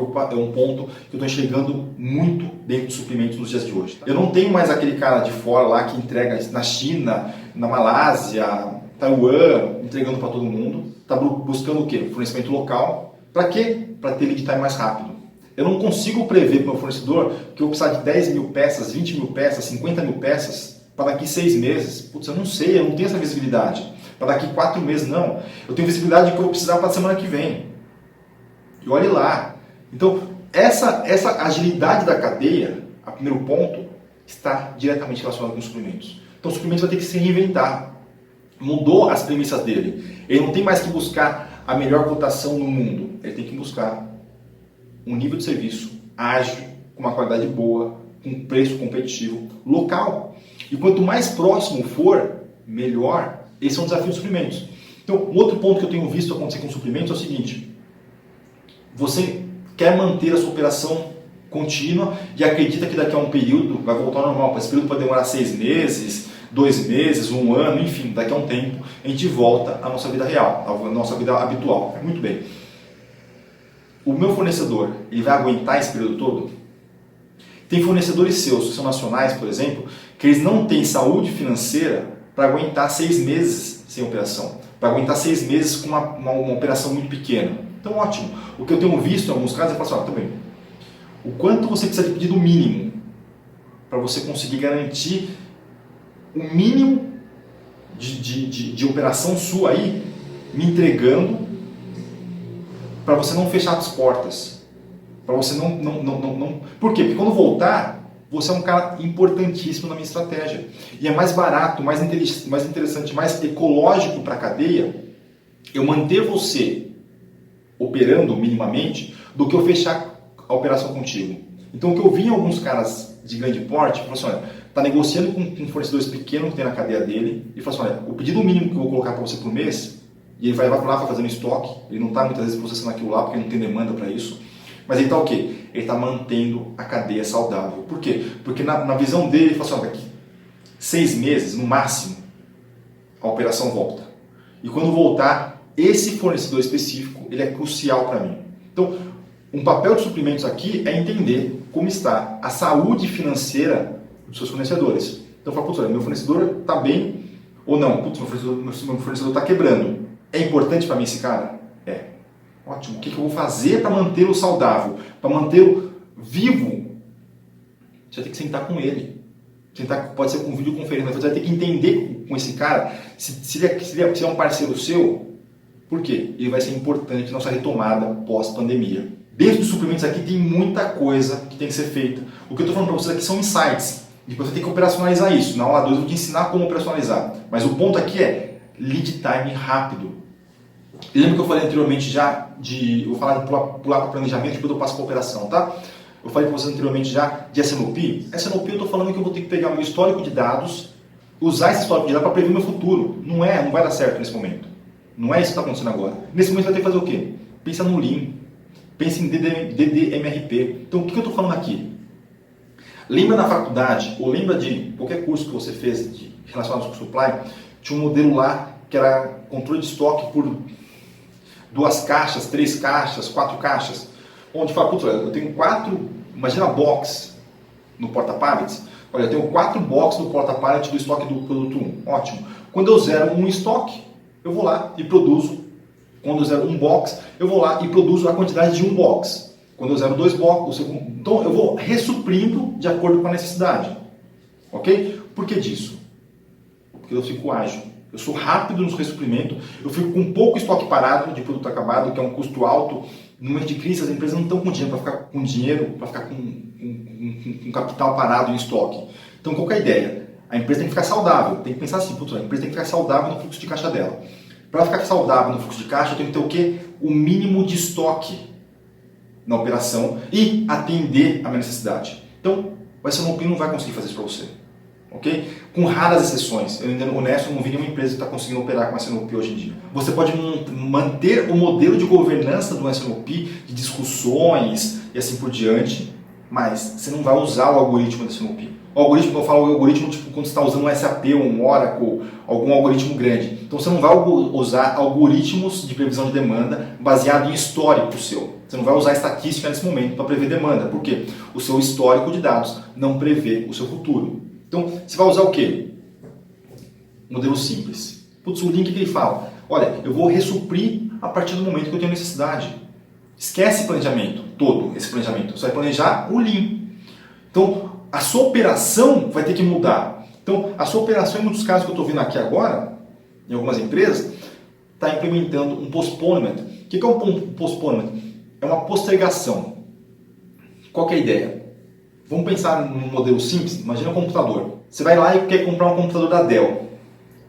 ponto que eu estou enxergando muito dentro dos suprimentos nos dias de hoje. Eu não tenho mais aquele cara de fora lá que entrega na China, na Malásia, Taiwan, entregando para todo mundo. Está buscando o quê? Fornecimento local. Para quê? Para ter lead time mais rápido. Eu não consigo prever para o meu fornecedor que eu vou precisar de 10 mil peças, 20 mil peças, 50 mil peças para daqui 6 meses. Putz, eu não sei, eu não tenho essa visibilidade. Para daqui 4 meses, não. Eu tenho visibilidade de que eu vou precisar para a semana que vem. E olhe lá. Então, essa agilidade da cadeia, a primeiro ponto, está diretamente relacionada com os suprimentos. Então, o suprimento vai ter que se reinventar. Mudou as premissas dele. Ele não tem mais que buscar a melhor cotação no mundo. Ele tem que buscar um nível de serviço ágil, com uma qualidade boa, com um preço competitivo, local. E quanto mais próximo for, melhor. Esse é um desafio dos suprimentos. Então, um outro ponto que eu tenho visto acontecer com suprimentos é o seguinte. Você quer manter a sua operação contínua e acredita que daqui a um período vai voltar ao normal. Esse período pode demorar 6 meses, 2 meses, 1 ano, enfim, daqui a um tempo a gente volta à nossa vida real, à nossa vida habitual. Muito bem. O meu fornecedor, ele vai aguentar esse período todo? Tem fornecedores seus, que são nacionais, por exemplo, que eles não têm saúde financeira para aguentar 6 meses sem operação, para aguentar 6 meses com uma operação muito pequena. Então, ótimo. O que eu tenho visto em alguns casos é falar assim, também, o quanto você precisa de pedido mínimo para você conseguir garantir o mínimo de operação sua aí, me entregando, para você não fechar as portas. Para você não... Por quê? Porque quando voltar, você é um cara importantíssimo na minha estratégia. E é mais barato, mais interessante, mais ecológico para a cadeia eu manter você operando minimamente do que eu fechar a operação contigo. Então o que eu vi em alguns caras de grande porte, falou assim, olha, está negociando com fornecedores pequenos que tem na cadeia dele e falou assim, olha, o pedido mínimo que eu vou colocar para você por mês, e ele vai lá fazendo estoque, ele não está muitas vezes processando aquilo lá porque não tem demanda para isso, mas ele está o quê? Ele está mantendo a cadeia saudável. Por quê? Porque na visão dele, ele falou assim, daqui 6 meses, no máximo, a operação volta. E quando voltar, esse fornecedor específico, ele é crucial para mim. Então, um papel de suprimentos aqui é entender como está a saúde financeira dos seus fornecedores. Então, fala, putz, meu fornecedor está bem ou não? Putz, meu fornecedor está quebrando. É importante para mim esse cara? É. Ótimo. O que eu vou fazer para mantê-lo saudável? Para mantê-lo vivo? Você vai ter que sentar com ele. Pode ser com videoconferência, mas você vai ter que entender com esse cara se ele é um parceiro seu. Por quê? Ele vai ser importante na nossa retomada pós-pandemia. Dentro dos suprimentos aqui tem muita coisa que tem que ser feita. O que eu estou falando para vocês aqui são insights. Depois você tem que operacionalizar isso. Na aula 2 eu vou te ensinar como operacionalizar. Mas o ponto aqui é lead time rápido. Lembra que eu falei anteriormente já eu vou falar de pular para planejamento, depois eu passo para operação, tá? Eu falei para vocês anteriormente já de S&OP. S&OP eu estou falando que eu vou ter que pegar o meu histórico de dados, usar esse histórico de dados para prever o meu futuro. Não vai dar certo nesse momento. Não é isso que está acontecendo agora. Nesse momento vai ter que fazer o quê? Pensa no Lean. Pensa em DDMRP. Então o que eu estou falando aqui? Lembra na faculdade, ou lembra de qualquer curso que você fez relacionado com supply, tinha um modelo lá que era controle de estoque por 2 caixas, 3 caixas, 4 caixas, onde fala, putz, eu tenho 4, imagina box no porta-pallets, olha, eu tenho 4 boxes no porta-pallet do estoque do produto 1, ótimo. Quando eu zero um estoque, eu vou lá e produzo. Quando eu zero um box, eu vou lá e produzo a quantidade de um box. Quando eu zero 2 boxes, então eu vou ressuprindo de acordo com a necessidade. Ok? Por que disso? Porque eu fico ágil. Eu sou rápido no ressuprimento, eu fico com pouco estoque parado de produto acabado, que é um custo alto. No momento de crise, as empresas não estão com dinheiro para ficar com capital parado em estoque. Então, qual que é a ideia? A empresa tem que ficar saudável. Tem que pensar assim, putz, a empresa tem que ficar saudável no fluxo de caixa dela. Para ficar saudável no fluxo de caixa, eu tenho que ter o quê? O mínimo de estoque na operação e atender a minha necessidade. Então, o S&OP não vai conseguir fazer isso para você. Okay? Com raras exceções, eu ainda honesto, não vi nenhuma empresa que está conseguindo operar com S&OP hoje em dia. Você pode manter o modelo de governança do S&OP, de discussões e assim por diante, mas você não vai usar o algoritmo do S&OP. O algoritmo, eu falo o algoritmo tipo quando você está usando um SAP ou um Oracle, algum algoritmo grande. Então você não vai usar algoritmos de previsão de demanda baseado em histórico seu. Você não vai usar estatística nesse momento para prever demanda, porque o seu histórico de dados não prevê o seu futuro. Então, você vai usar o quê? Modelo simples. Putz, o Lean, o que ele fala? Olha, eu vou ressuprir a partir do momento que eu tenho necessidade. Esquece planejamento, todo esse planejamento. Você vai planejar o Lean. Então, a sua operação vai ter que mudar. Então, a sua operação, em muitos casos que eu estou vendo aqui agora, em algumas empresas, está implementando um postponement. O que é um postponement? É uma postergação. Qual que é a ideia? Vamos pensar num modelo simples, imagina um computador. Você vai lá e quer comprar um computador da Dell.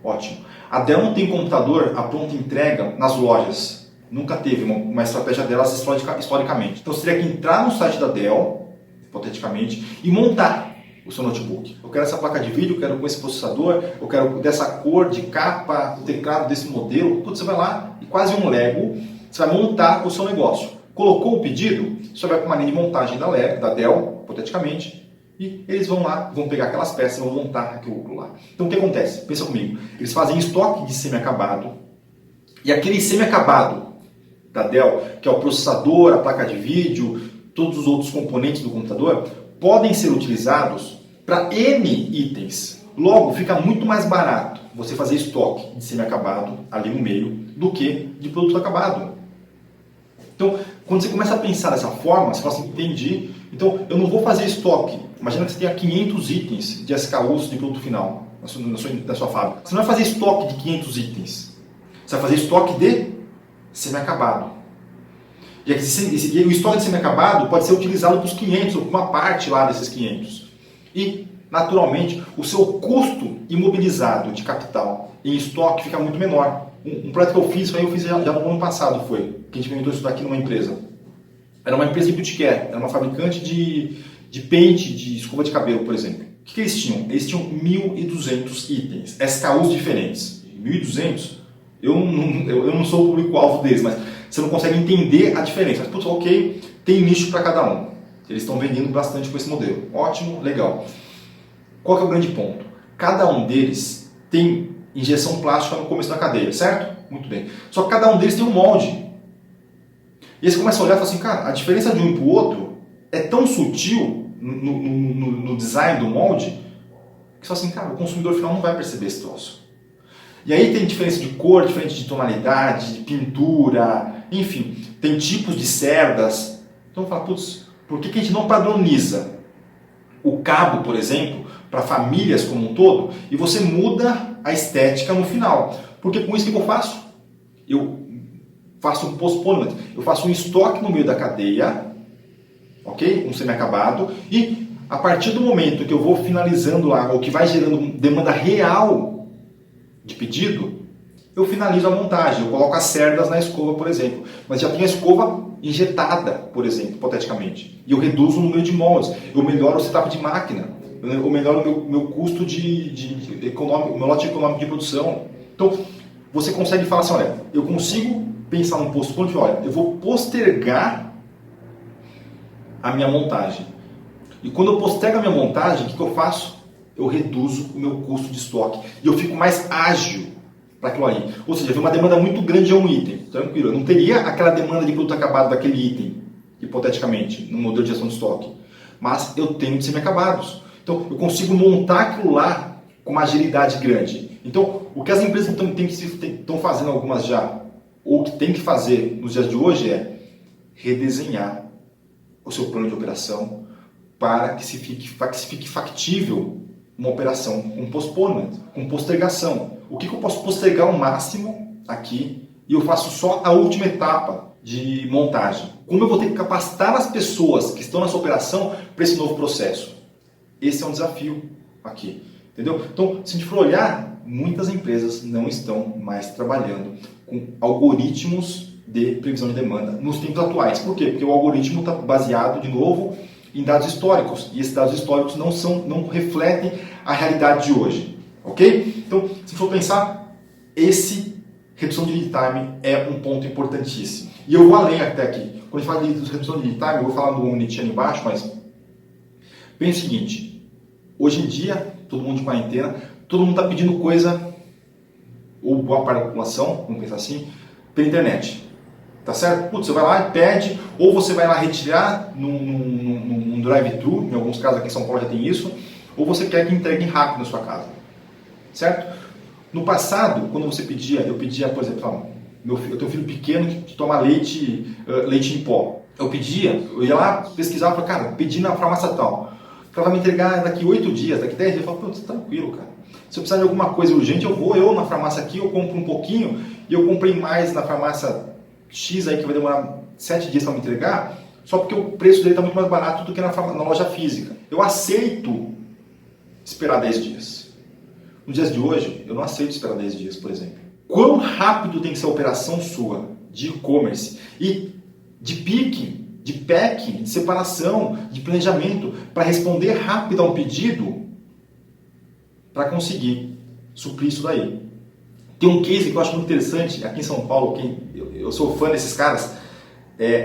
Ótimo. A Dell não tem computador a pronta entrega nas lojas. Nunca teve uma estratégia delas historicamente. Então você teria que entrar no site da Dell, hipoteticamente, e montar o seu notebook. Eu quero essa placa de vídeo, eu quero com esse processador, eu quero dessa cor, de capa, o teclado desse modelo. Tudo você vai lá e quase um Lego, você vai montar o seu negócio. Colocou o pedido, você vai para uma linha de montagem da Dell, hipoteticamente, e eles vão lá, vão pegar aquelas peças e vão montar aquilo lá. Então o que acontece? Pensa comigo. Eles fazem estoque de semi-acabado, e aquele semi-acabado da Dell, que é o processador, a placa de vídeo, todos os outros componentes do computador, podem ser utilizados para N itens. Logo, fica muito mais barato você fazer estoque de semi-acabado ali no meio do que de produto acabado. Então, quando você começa a pensar dessa forma, você fala assim, entendi, então eu não vou fazer estoque. Imagina que você tenha 500 itens de SKUs de produto final na sua fábrica. Você não vai fazer estoque de 500 itens. Você vai fazer estoque de semi-acabado. E o estoque de semi-acabado pode ser utilizado para os 500, ou para uma parte lá desses 500. E, naturalmente, o seu custo imobilizado de capital em estoque fica muito menor. Um projeto que eu fiz já no ano passado, que a gente implementou isso daqui numa empresa. Era uma empresa de bootcare, era uma fabricante de pente, de escova de cabelo, por exemplo. O que eles tinham? Eles tinham 1.200 itens, SKUs diferentes. 1.200? Eu não sou o público-alvo deles, mas você não consegue entender a diferença. Mas, putz, ok, tem nicho para cada um. Eles estão vendendo bastante com esse modelo. Ótimo, legal. Qual que é o grande ponto? Cada um deles tem injeção plástica no começo da cadeia, certo? Muito bem. Só que cada um deles tem um molde. E aí você começa a olhar e fala assim, cara, a diferença de um para o outro é tão sutil no design do molde, que você fala assim, cara, o consumidor final não vai perceber esse troço. E aí tem diferença de cor, diferença de tonalidade, de pintura, enfim, tem tipos de cerdas. Então fala, putz, por que a gente não padroniza o cabo, por exemplo, para famílias como um todo, e você muda a estética no final? Porque com isso o que eu faço? Eu faço um postponement, eu faço um estoque no meio da cadeia, ok? Um semi-acabado, e a partir do momento que eu vou finalizando lá, ou que vai gerando demanda real de pedido, eu finalizo a montagem, eu coloco as cerdas na escova, por exemplo. Mas já tem a escova injetada, por exemplo, hipoteticamente. E eu reduzo o número de moldes, eu melhoro o setup de máquina, eu melhoro o meu custo econômico, meu lote econômico de produção. Então, você consegue falar assim, olha, eu consigo pensar num postponement de, olha, eu vou postergar a minha montagem. E quando eu postergo a minha montagem, o que eu faço? Eu reduzo o meu custo de estoque. E eu fico mais ágil para aquilo ali. Ou seja, vem uma demanda muito grande a um item. Tranquilo, eu não teria aquela demanda de produto acabado daquele item, hipoteticamente, no modelo de gestão de estoque. Mas eu tenho de semi-acabados. Então, eu consigo montar aquilo lá com uma agilidade grande. Então, o que as empresas estão fazendo, algumas já, ou que tem que fazer nos dias de hoje é redesenhar o seu plano de operação para que se fique factível uma operação com postponement, com postergação. O que eu posso postergar ao máximo aqui e eu faço só a última etapa de montagem? Como eu vou ter que capacitar as pessoas que estão nessa operação para esse novo processo? Esse é um desafio aqui, entendeu? Então, se a gente for olhar, muitas empresas não estão mais trabalhando com algoritmos de previsão de demanda nos tempos atuais. Por quê? Porque o algoritmo está baseado, de novo, em dados históricos. E esses dados históricos não refletem a realidade de hoje. Ok? Então, se for pensar, redução de lead time é um ponto importantíssimo. E eu vou além até aqui. Quando a gente fala de redução de lead time, eu vou falar do Omnichannel ali embaixo, mas pensa o seguinte. Hoje em dia, todo mundo de quarentena, todo mundo está pedindo coisa, ou boa parte da população, vamos pensar assim, pela internet. Tá certo? Putz, você vai lá e pede, ou você vai lá retirar num drive-thru, em alguns casos aqui em São Paulo já tem isso, ou você quer que entregue rápido na sua casa. Certo? No passado, quando você pedia, eu pedia, por exemplo, eu tenho um filho pequeno que toma leite em pó. Eu ia lá, pesquisava, falava, cara, pedi na farmácia tal. Ela vai me entregar daqui 8 dias, daqui 10 dias. Eu falo, putz, tranquilo, cara. Se eu precisar de alguma coisa urgente, eu vou na farmácia aqui, eu compro um pouquinho, e eu comprei mais na farmácia X aí que vai demorar 7 dias para me entregar, só porque o preço dele está muito mais barato do que na loja física. Eu aceito esperar 10 dias. Nos dias de hoje, eu não aceito esperar 10 dias, por exemplo. Quão rápido tem que ser a operação sua de e-commerce e de picking, de packing, de separação, de planejamento, para responder rápido a um pedido para conseguir suprir isso daí. Tem um case que eu acho muito interessante aqui em São Paulo, eu sou fã desses caras,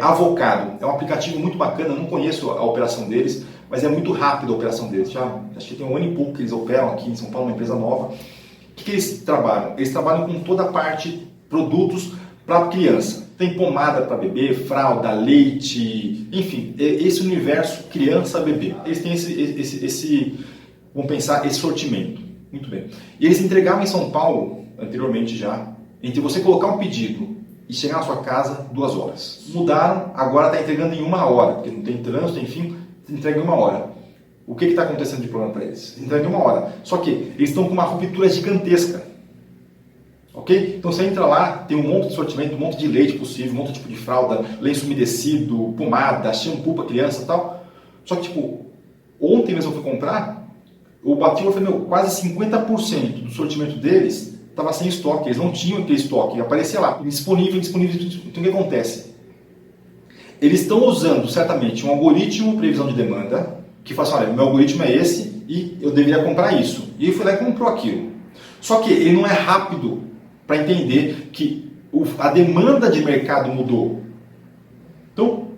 Avocado. É um aplicativo muito bacana, eu não conheço a operação deles, mas é muito rápido a operação deles. Acho que tem um ano e pouco que eles operam aqui em São Paulo, uma empresa nova. O que eles trabalham? Eles trabalham com toda a parte produtos para criança. Tem pomada para bebê, fralda, leite, enfim, esse universo criança-bebê. Eles têm vamos pensar, esse sortimento. Muito bem. E eles entregavam em São Paulo, anteriormente já, entre você colocar um pedido e chegar na sua casa, 2 horas. Mudaram, agora está entregando em 1 hora, porque não tem trânsito, enfim, entrega em 1 hora. O que está acontecendo de problema para eles? Entrega em 1 hora. Só que eles estão com uma ruptura gigantesca. Ok? Então você entra lá, tem um monte de sortimento, um monte de leite possível, um monte de tipo de fralda, lenço umedecido, pomada, shampoo para criança e tal. Só que, ontem mesmo eu fui comprar, eu bati e falei, quase 50% do sortimento deles estava sem estoque, eles não tinham aquele estoque, aparecia lá, indisponível. Então o que acontece? Eles estão usando certamente um algoritmo de previsão de demanda, que fala assim, olha, meu algoritmo é esse e eu deveria comprar isso. E ele foi lá e comprou aquilo. Só que ele não é rápido para entender que a demanda de mercado mudou. Então,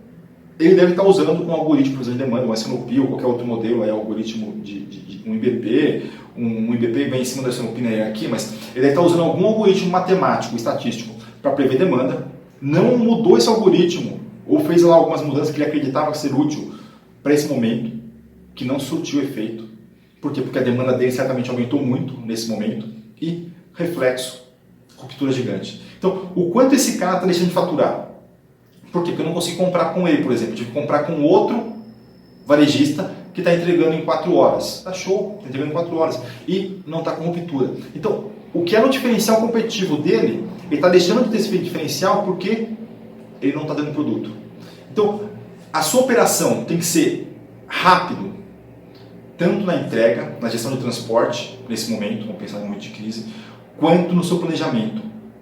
ele deve estar usando um algoritmo de previsão de demanda, um SNOP ou qualquer outro modelo, algoritmo de um IBP, um IBP vem em cima do SNOP na hierarquia, mas ele deve estar usando algum algoritmo matemático, estatístico, para prever demanda, não mudou esse algoritmo, ou fez lá algumas mudanças que ele acreditava ser útil para esse momento, que não surtiu efeito. Por quê? Porque a demanda dele certamente aumentou muito nesse momento, e reflexo, ruptura gigante. Então, o quanto esse cara está deixando de faturar? Por quê? Porque eu não consigo comprar com ele, por exemplo. Eu tive que comprar com outro varejista que está entregando em 4 horas. Está show, está entregando em 4 horas. E não está com ruptura. Então, o que era o diferencial competitivo dele, ele está deixando de ter esse diferencial porque ele não está dando produto. Então, a sua operação tem que ser rápido, tanto na entrega, na gestão de transporte, nesse momento, vamos pensar em um momento de crise, quanto no seu planejamento.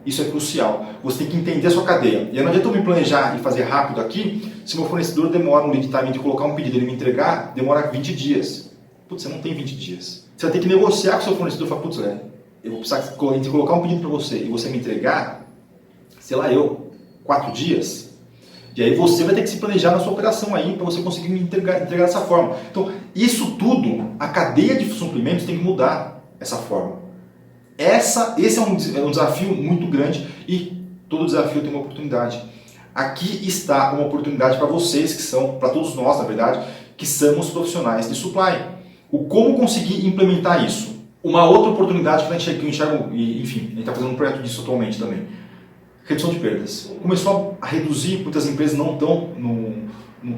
Isso é crucial. Você tem que entender a sua cadeia. E não adianta eu me planejar e fazer rápido aqui, se meu fornecedor demora um lead time de colocar um pedido e ele me entregar, demora 20 dias. Putz, você não tem 20 dias. Você vai ter que negociar com o seu fornecedor e falar, putz, eu vou precisar de colocar um pedido para você e você me entregar, sei lá, 4 dias. E aí você vai ter que se planejar na sua operação aí para você conseguir me entregar dessa forma. Então, isso tudo, a cadeia de suprimentos tem que mudar essa forma. Esse é um desafio muito grande e todo desafio tem uma oportunidade. Aqui está uma oportunidade para vocês que são, para todos nós, na verdade, que somos profissionais de supply. O como conseguir implementar isso. Uma outra oportunidade que eu enxergo, enfim, a gente está fazendo um projeto disso atualmente também. Redução de perdas. Começou a reduzir, muitas empresas não estão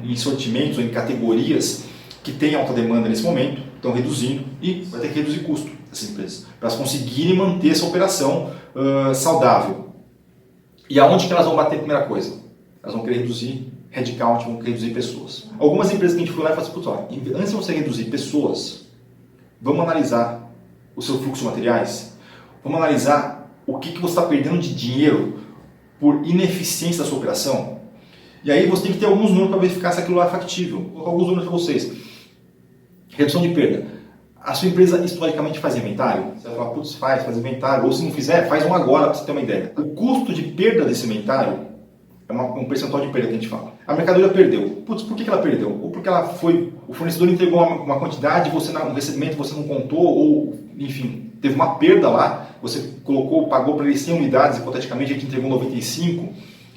em sortimentos ou em categorias que têm alta demanda nesse momento, estão reduzindo e vai ter que reduzir custo dessas empresas, para elas conseguirem manter essa operação saudável. E aonde que elas vão bater a primeira coisa? Elas vão querer reduzir headcount, vão querer reduzir pessoas. Algumas empresas que a gente foi lá e falou assim, antes de você reduzir pessoas, vamos analisar o seu fluxo de materiais, vamos analisar o que você está perdendo de dinheiro por ineficiência da sua operação. E aí você tem que ter alguns números para verificar se aquilo lá é factível. Vou colocar alguns números para vocês. Redução de perda. A sua empresa historicamente faz inventário? Você vai falar, putz, faz inventário. Ou se não fizer, faz um agora para você ter uma ideia. O custo de perda desse inventário é um percentual de perda que a gente fala. A mercadoria perdeu. Putz, por que ela perdeu? Ou porque o fornecedor entregou uma quantidade, você no recebimento você não contou, ou enfim, teve uma perda lá, você pagou para ele 100 unidades, hipoteticamente a gente entregou 95,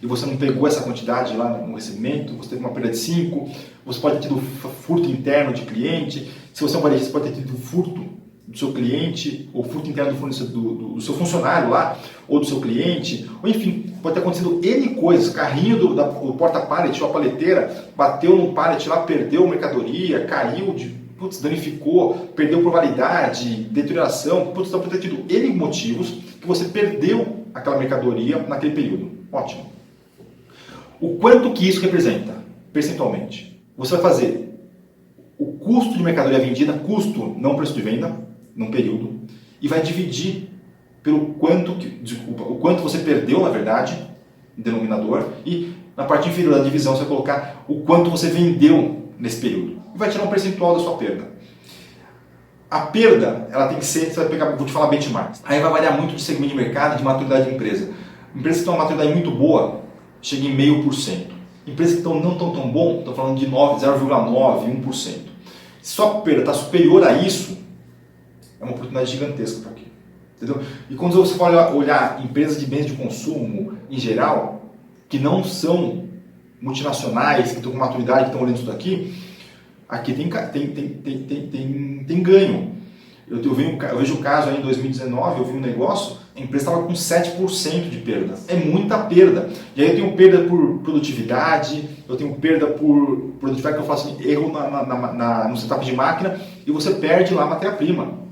e você não pegou essa quantidade lá no recebimento, você teve uma perda de 5, você pode ter tido furto interno de cliente, se você é um varejista, você pode ter tido furto do seu cliente, ou furto interno do fornecedor, do seu funcionário lá, ou do seu cliente, ou enfim, pode ter acontecido N coisas, carrinho do porta-pallet ou a paleteira, bateu num pallet lá, perdeu mercadoria, caiu, danificou, perdeu por validade, deterioração, pode ter tido N motivos que você perdeu aquela mercadoria naquele período. Ótimo. O quanto que isso representa, percentualmente? Você vai fazer o custo de mercadoria vendida, custo, não preço de venda, num período, e vai dividir pelo o quanto você perdeu, na verdade, denominador, e na parte inferior da divisão você vai colocar o quanto você vendeu nesse período. E vai tirar um percentual da sua perda. A perda, ela tem que ser, você vai pegar, vou te falar benchmarks. Aí vai variar muito de segmento de mercado e de maturidade de empresa. Empresas que têm uma maturidade muito boa, chega em 0,5%. Empresas que não estão tão bom, estão falando de 0,9%, 1%. Se sua perda está superior a isso, é uma oportunidade gigantesca para aqui. Entendeu? E quando você for olhar empresas de bens de consumo em geral, que não são multinacionais, que estão com maturidade, que estão olhando isso daqui, aqui tem ganho. Eu vejo o caso aí em 2019, eu vi um negócio, a empresa estava com 7% de perda. É muita perda. E aí eu tenho perda por produtividade, eu tenho perda por produtividade que eu faço erro no setup de máquina e você perde lá a matéria-prima.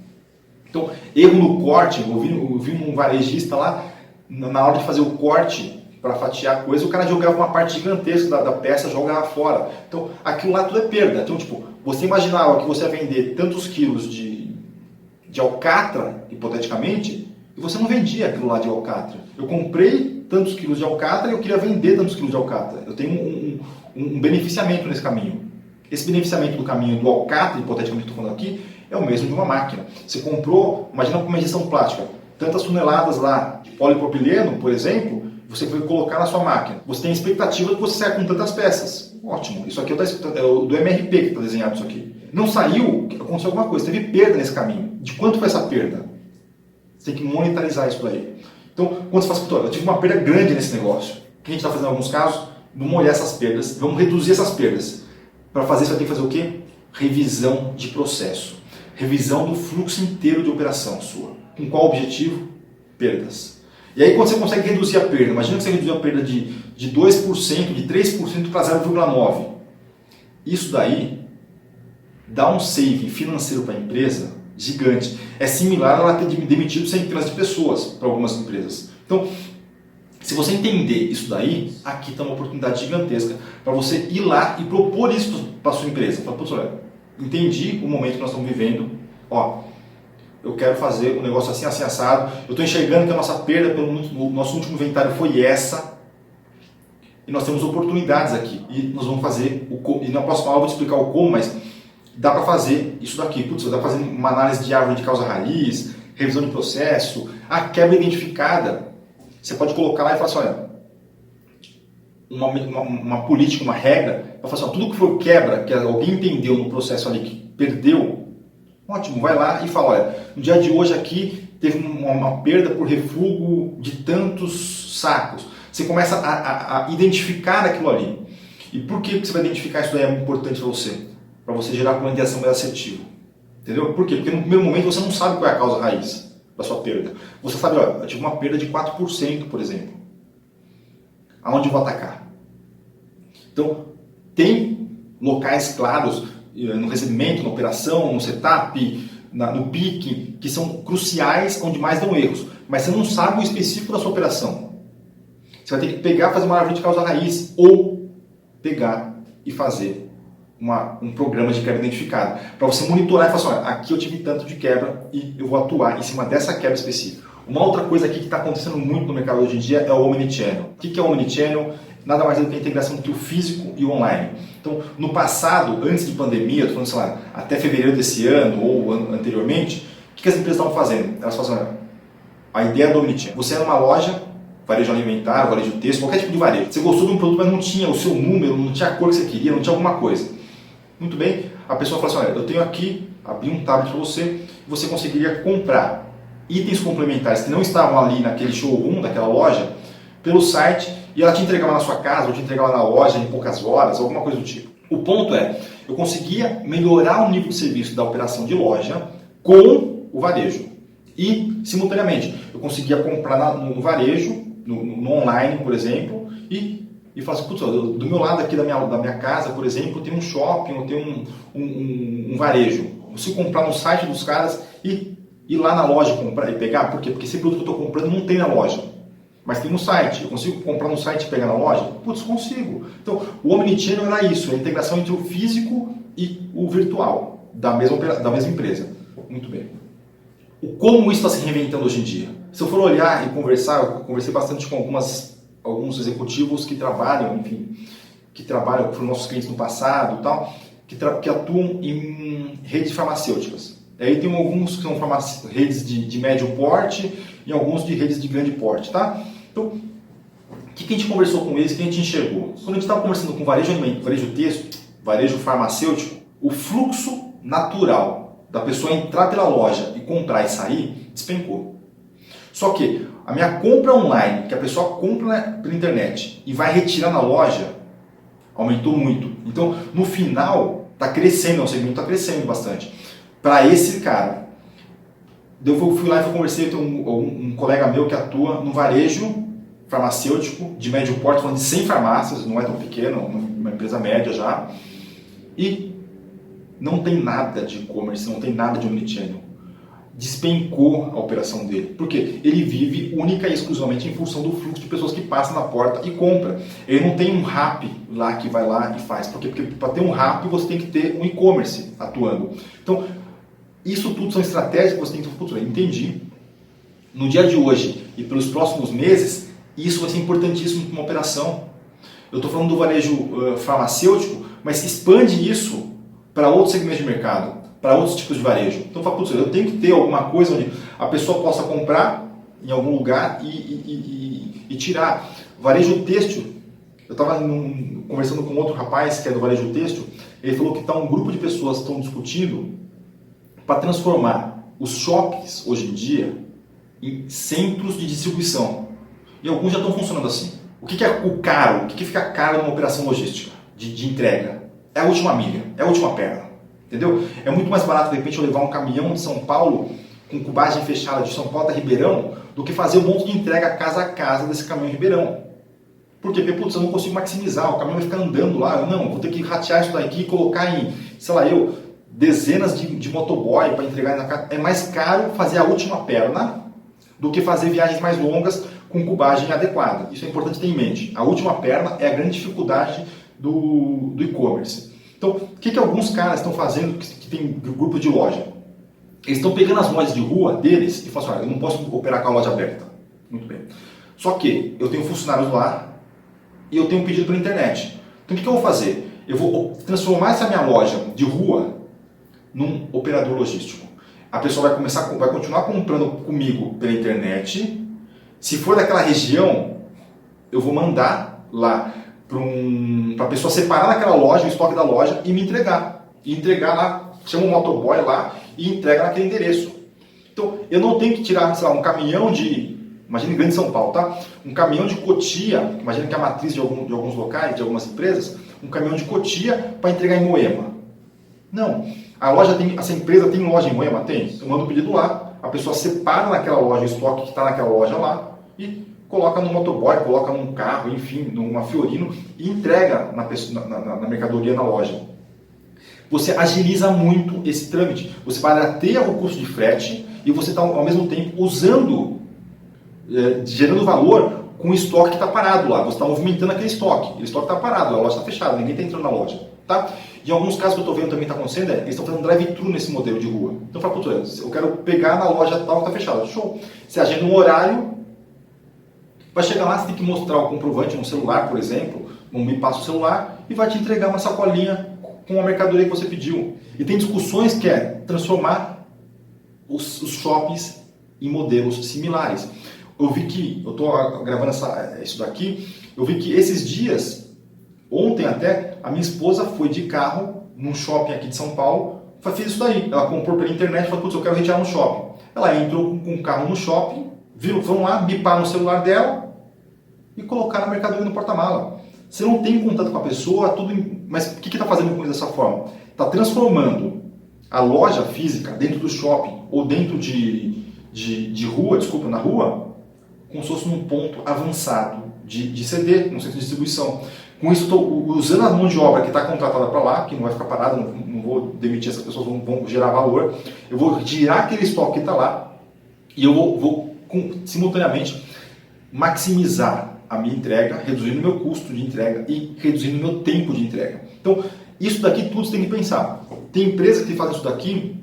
Então, erro no corte, eu vi um varejista lá, na hora de fazer o corte para fatiar a coisa, o cara jogava uma parte gigantesca da peça, jogava fora. Então, aquilo lá tudo é perda. Então, você imaginava que você ia vender tantos quilos de alcatra, hipoteticamente, e você não vendia aquilo lá de alcatra. Eu comprei tantos quilos de alcatra e eu queria vender tantos quilos de alcatra. Eu tenho um beneficiamento nesse caminho. Esse beneficiamento do caminho do alcatra, hipoteticamente estou falando aqui, é o mesmo de uma máquina. Você comprou, imagina uma injeção plástica, tantas toneladas lá de polipropileno, por exemplo, você vai colocar na sua máquina. Você tem a expectativa que você saia com tantas peças. Ótimo. Isso aqui é o do MRP que está desenhado isso aqui. Não saiu, aconteceu alguma coisa, teve perda nesse caminho. De quanto foi essa perda? Você tem que monetarizar isso aí. Então, quando você fala, eu tive uma perda grande nesse negócio. O que a gente está fazendo em alguns casos? Vamos olhar essas perdas, vamos reduzir essas perdas. Para fazer isso, vai ter que fazer o quê? Revisão de processo. Revisão do fluxo inteiro de operação sua. Com qual objetivo? Perdas. E aí, quando você consegue reduzir a perda, imagina que você reduziu a perda de 2%, de 3% para 0,9%. Isso daí dá um saving financeiro para a empresa gigante. É similar a ela ter demitido centenas de pessoas para algumas empresas. Então, se você entender isso daí, aqui está uma oportunidade gigantesca para você ir lá e propor isso para a sua empresa. Fala, olha, entendi o momento que nós estamos vivendo. Ó, eu quero fazer um negócio assim, assim, assado, eu estou enxergando que a nossa perda pelo nosso último inventário foi essa, e nós temos oportunidades aqui, e nós vamos fazer, e na próxima aula eu vou te explicar o como, mas dá para fazer isso daqui, putz, dá para fazer uma análise de árvore de causa-raiz, revisão de processo, a quebra identificada, você pode colocar lá e falar assim, olha, uma política, uma regra, para falar assim, tudo que for quebra, que alguém entendeu no processo ali que perdeu, ótimo, vai lá e fala, olha, no dia de hoje aqui teve uma perda por refúgio de tantos sacos. Você começa a identificar aquilo ali. E por que você vai identificar isso daí é importante para você? Para você gerar uma interação mais assertiva. Entendeu? Por quê? Porque no primeiro momento você não sabe qual é a causa raiz da sua perda. Você sabe, olha, eu tive uma perda de 4%, por exemplo. Aonde eu vou atacar? Então, tem locais claros no recebimento, na operação, no setup, no picking, que são cruciais, onde mais dão erros. Mas você não sabe o específico da sua operação. Você vai ter que pegar, fazer uma árvore de causa-raiz ou pegar e fazer um programa de quebra identificado. Para você monitorar e falar assim, olha, aqui eu tive tanto de quebra e eu vou atuar em cima dessa quebra específica. Uma outra coisa aqui que está acontecendo muito no mercado hoje em dia é o Omnichannel. O que é o Omnichannel? Nada mais é do que a integração entre o físico e o online. Então, no passado, antes de pandemia, estou falando, sei lá, até fevereiro desse ano ou anteriormente, o que as empresas estavam fazendo? Elas fazendo a ideia do Omnichannel. Você era uma loja, varejo alimentar, varejo texto, qualquer tipo de varejo. Você gostou de um produto, mas não tinha o seu número, não tinha a cor que você queria, não tinha alguma coisa. Muito bem, a pessoa fala assim, olha, eu tenho aqui, abri um tablet para você, você conseguiria comprar itens complementares que não estavam ali naquele showroom, daquela loja, pelo site, e ela te entregava na sua casa, ou te entregava na loja em poucas horas, alguma coisa do tipo. O ponto é, eu conseguia melhorar o nível de serviço da operação de loja com o varejo. E, simultaneamente, eu conseguia comprar no varejo, no online, por exemplo, e falar assim, putz, do meu lado aqui da minha casa, por exemplo, tem um shopping, ou tem um varejo. Se comprar no site dos caras e ir lá na loja comprar e pegar, por quê? Porque esse produto que eu estou comprando não tem na loja, mas tem no site. Eu consigo comprar no site e pegar na loja? Putz, consigo. Então, o Omnichannel era isso, a integração entre o físico e o virtual da mesma empresa. Muito bem. Como isso está se reinventando hoje em dia? Se eu for olhar e conversar, eu conversei bastante com alguns executivos que trabalham, enfim, que trabalham com nossos clientes no passado e tal, que atuam em redes farmacêuticas. E aí tem alguns que são redes de médio porte e alguns de redes de grande porte, tá? Então, o que a gente conversou com eles, o que a gente enxergou? Quando a gente estava conversando com varejo texto, varejo farmacêutico, o fluxo natural da pessoa entrar pela loja e comprar e sair despencou. Só que a minha compra online, que a pessoa compra pela internet e vai retirar na loja, aumentou muito. Então, no final, está crescendo, o segmento está crescendo bastante. Para esse cara, eu fui lá e conversei com um colega meu que atua no varejo farmacêutico de médio porte, falando de 100 farmácias, não é tão pequeno, uma empresa média já, e não tem nada de e-commerce, não tem nada de omnichannel. Despencou a operação dele. Por quê? Ele vive única e exclusivamente em função do fluxo de pessoas que passam na porta e compram. Ele não tem um Rappi lá que vai lá e faz. Por quê? Porque para ter um Rappi você tem que ter um e-commerce atuando. Então, isso tudo são estratégias que você tem que ter. Entendi. No dia de hoje e pelos próximos meses, isso vai ser importantíssimo para uma operação. Eu estou falando do varejo farmacêutico, mas expande isso para outros segmentos de mercado, para outros tipos de varejo. Então, eu tenho que ter alguma coisa onde a pessoa possa comprar em algum lugar e tirar. Varejo têxtil, eu estava conversando com outro rapaz que é do varejo têxtil, ele falou que está um grupo de pessoas que estão discutindo para transformar os shoppings, hoje em dia, em centros de distribuição. E alguns já estão funcionando assim. O que é o caro? O que fica caro numa operação logística de entrega? É a última milha, é a última perna. Entendeu? É muito mais barato, de repente, eu levar um caminhão de São Paulo com cubagem fechada de São Paulo até Ribeirão do que fazer um monte de entrega casa a casa desse caminhão em Ribeirão. Por quê? Porque, putz, eu não consigo maximizar, o caminhão vai ficar andando lá. Não, vou ter que ratear isso daqui e colocar em, sei lá, dezenas de motoboy para entregar na casa. É mais caro fazer a última perna do que fazer viagens mais longas com cubagem adequada. Isso é importante ter em mente. A última perna é a grande dificuldade do e-commerce. Então, o que alguns caras estão fazendo que tem grupo de loja? Eles estão pegando as lojas de rua deles e falam assim, olha, eu não posso operar com a loja aberta. Muito bem. Só que eu tenho funcionários lá e eu tenho um pedido pela internet. Então o que eu vou fazer? Eu vou transformar essa minha loja de rua num operador logístico. A pessoa vai continuar comprando comigo pela internet. Se for daquela região, eu vou mandar lá para a pessoa separar naquela loja, o estoque da loja e me entregar. E entregar lá, chama um motoboy lá e entrega naquele endereço. Então, eu não tenho que tirar, sei lá, um caminhão imagina em Grande São Paulo, tá? Um caminhão de Cotia, imagina que é a matriz de alguns locais, de algumas empresas, um caminhão de Cotia para entregar em Moema. Não. Essa empresa tem loja em Moema? Tem. Eu mando o pedido lá, a pessoa separa naquela loja o estoque que está naquela loja lá e coloca no motoboy, coloca num carro, enfim, numa Fiorino e entrega na mercadoria na loja. Você agiliza muito esse trâmite. Você barateia o custo de frete e você está, ao mesmo tempo, gerando valor com o estoque que está parado lá. Você está movimentando aquele estoque. O estoque está parado, a loja está fechada, ninguém está entrando na loja. Tá? Em alguns casos que eu estou vendo também está acontecendo, eles estão fazendo drive-thru nesse modelo de rua. Então, fala, eu quero pegar na loja tal que está fechada. Show. Você agenda um horário, vai chegar lá, você tem que mostrar o comprovante no celular, por exemplo, me passa o celular e vai te entregar uma sacolinha com a mercadoria que você pediu. E tem discussões que é transformar os shoppings em modelos similares. Eu vi que, eu estou gravando isso daqui, eu vi que esses dias, ontem até, a minha esposa foi de carro num shopping aqui de São Paulo, fez isso daí. Ela comprou pela internet e falou, putz, eu quero retirar no shopping. Ela entrou com o carro no shopping, vão lá, biparam o celular dela e colocaram a mercadoria no porta-mala. Você não tem contato com a pessoa, mas o que está fazendo com isso dessa forma? Está transformando a loja física dentro do shopping ou dentro de rua, na rua, como se fosse num ponto avançado de CD, no centro de distribuição. Com isso, estou usando a mão de obra que está contratada para lá, que não vai ficar parada, não vou demitir essas pessoas, vão gerar valor. Eu vou girar aquele estoque que está lá e eu vou simultaneamente maximizar a minha entrega, reduzindo o meu custo de entrega e reduzindo o meu tempo de entrega. Então, isso daqui tudo você tem que pensar. Tem empresas que fazem isso daqui